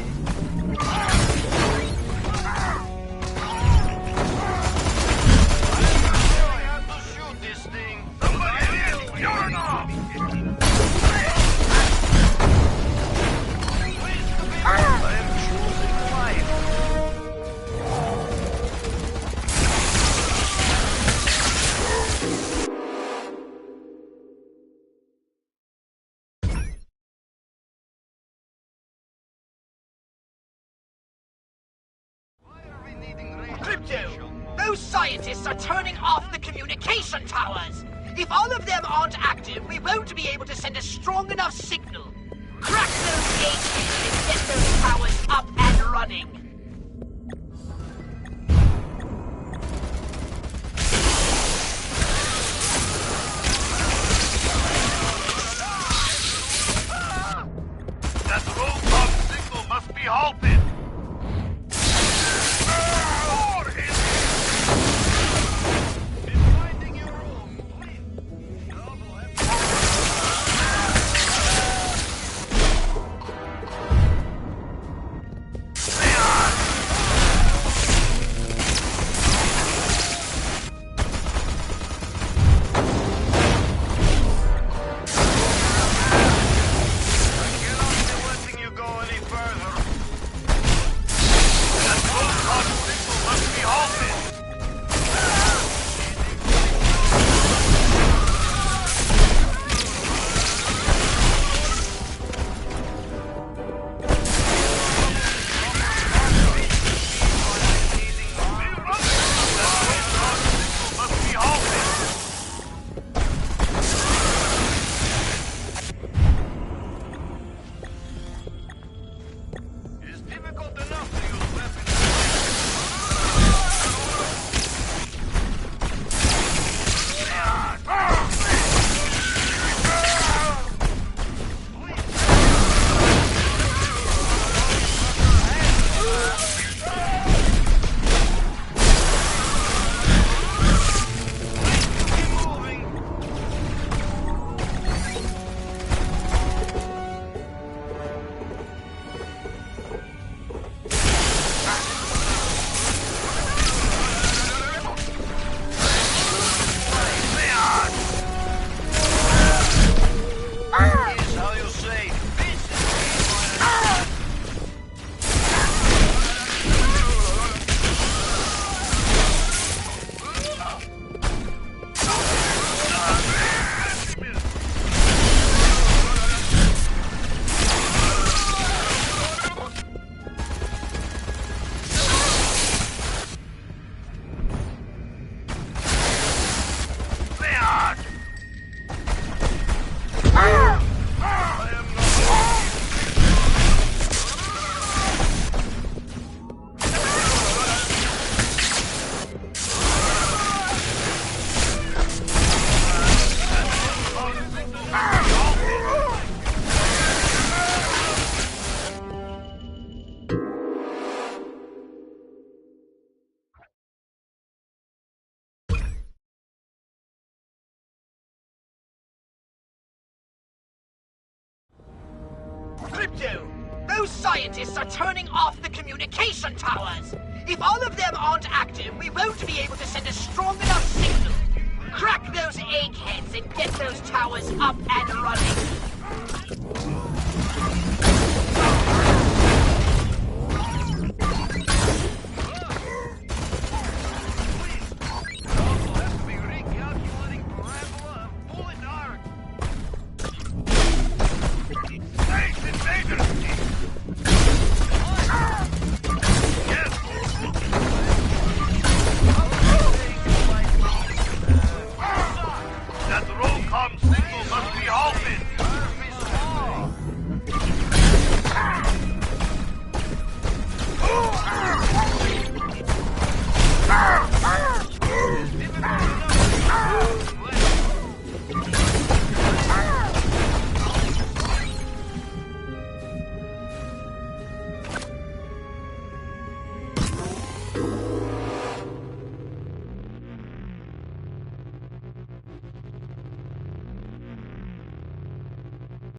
Crypto, those scientists are turning off the communication towers. If all of them aren't active, we won't be able to send a strong enough signal. Crack those A-pins and get those towers up and running.
That robot signal must be halted.
do? Those scientists are turning off the communication towers. If all of them aren't active, we won't be able to send a strong enough signal. Crack those eggheads and get those towers up and running.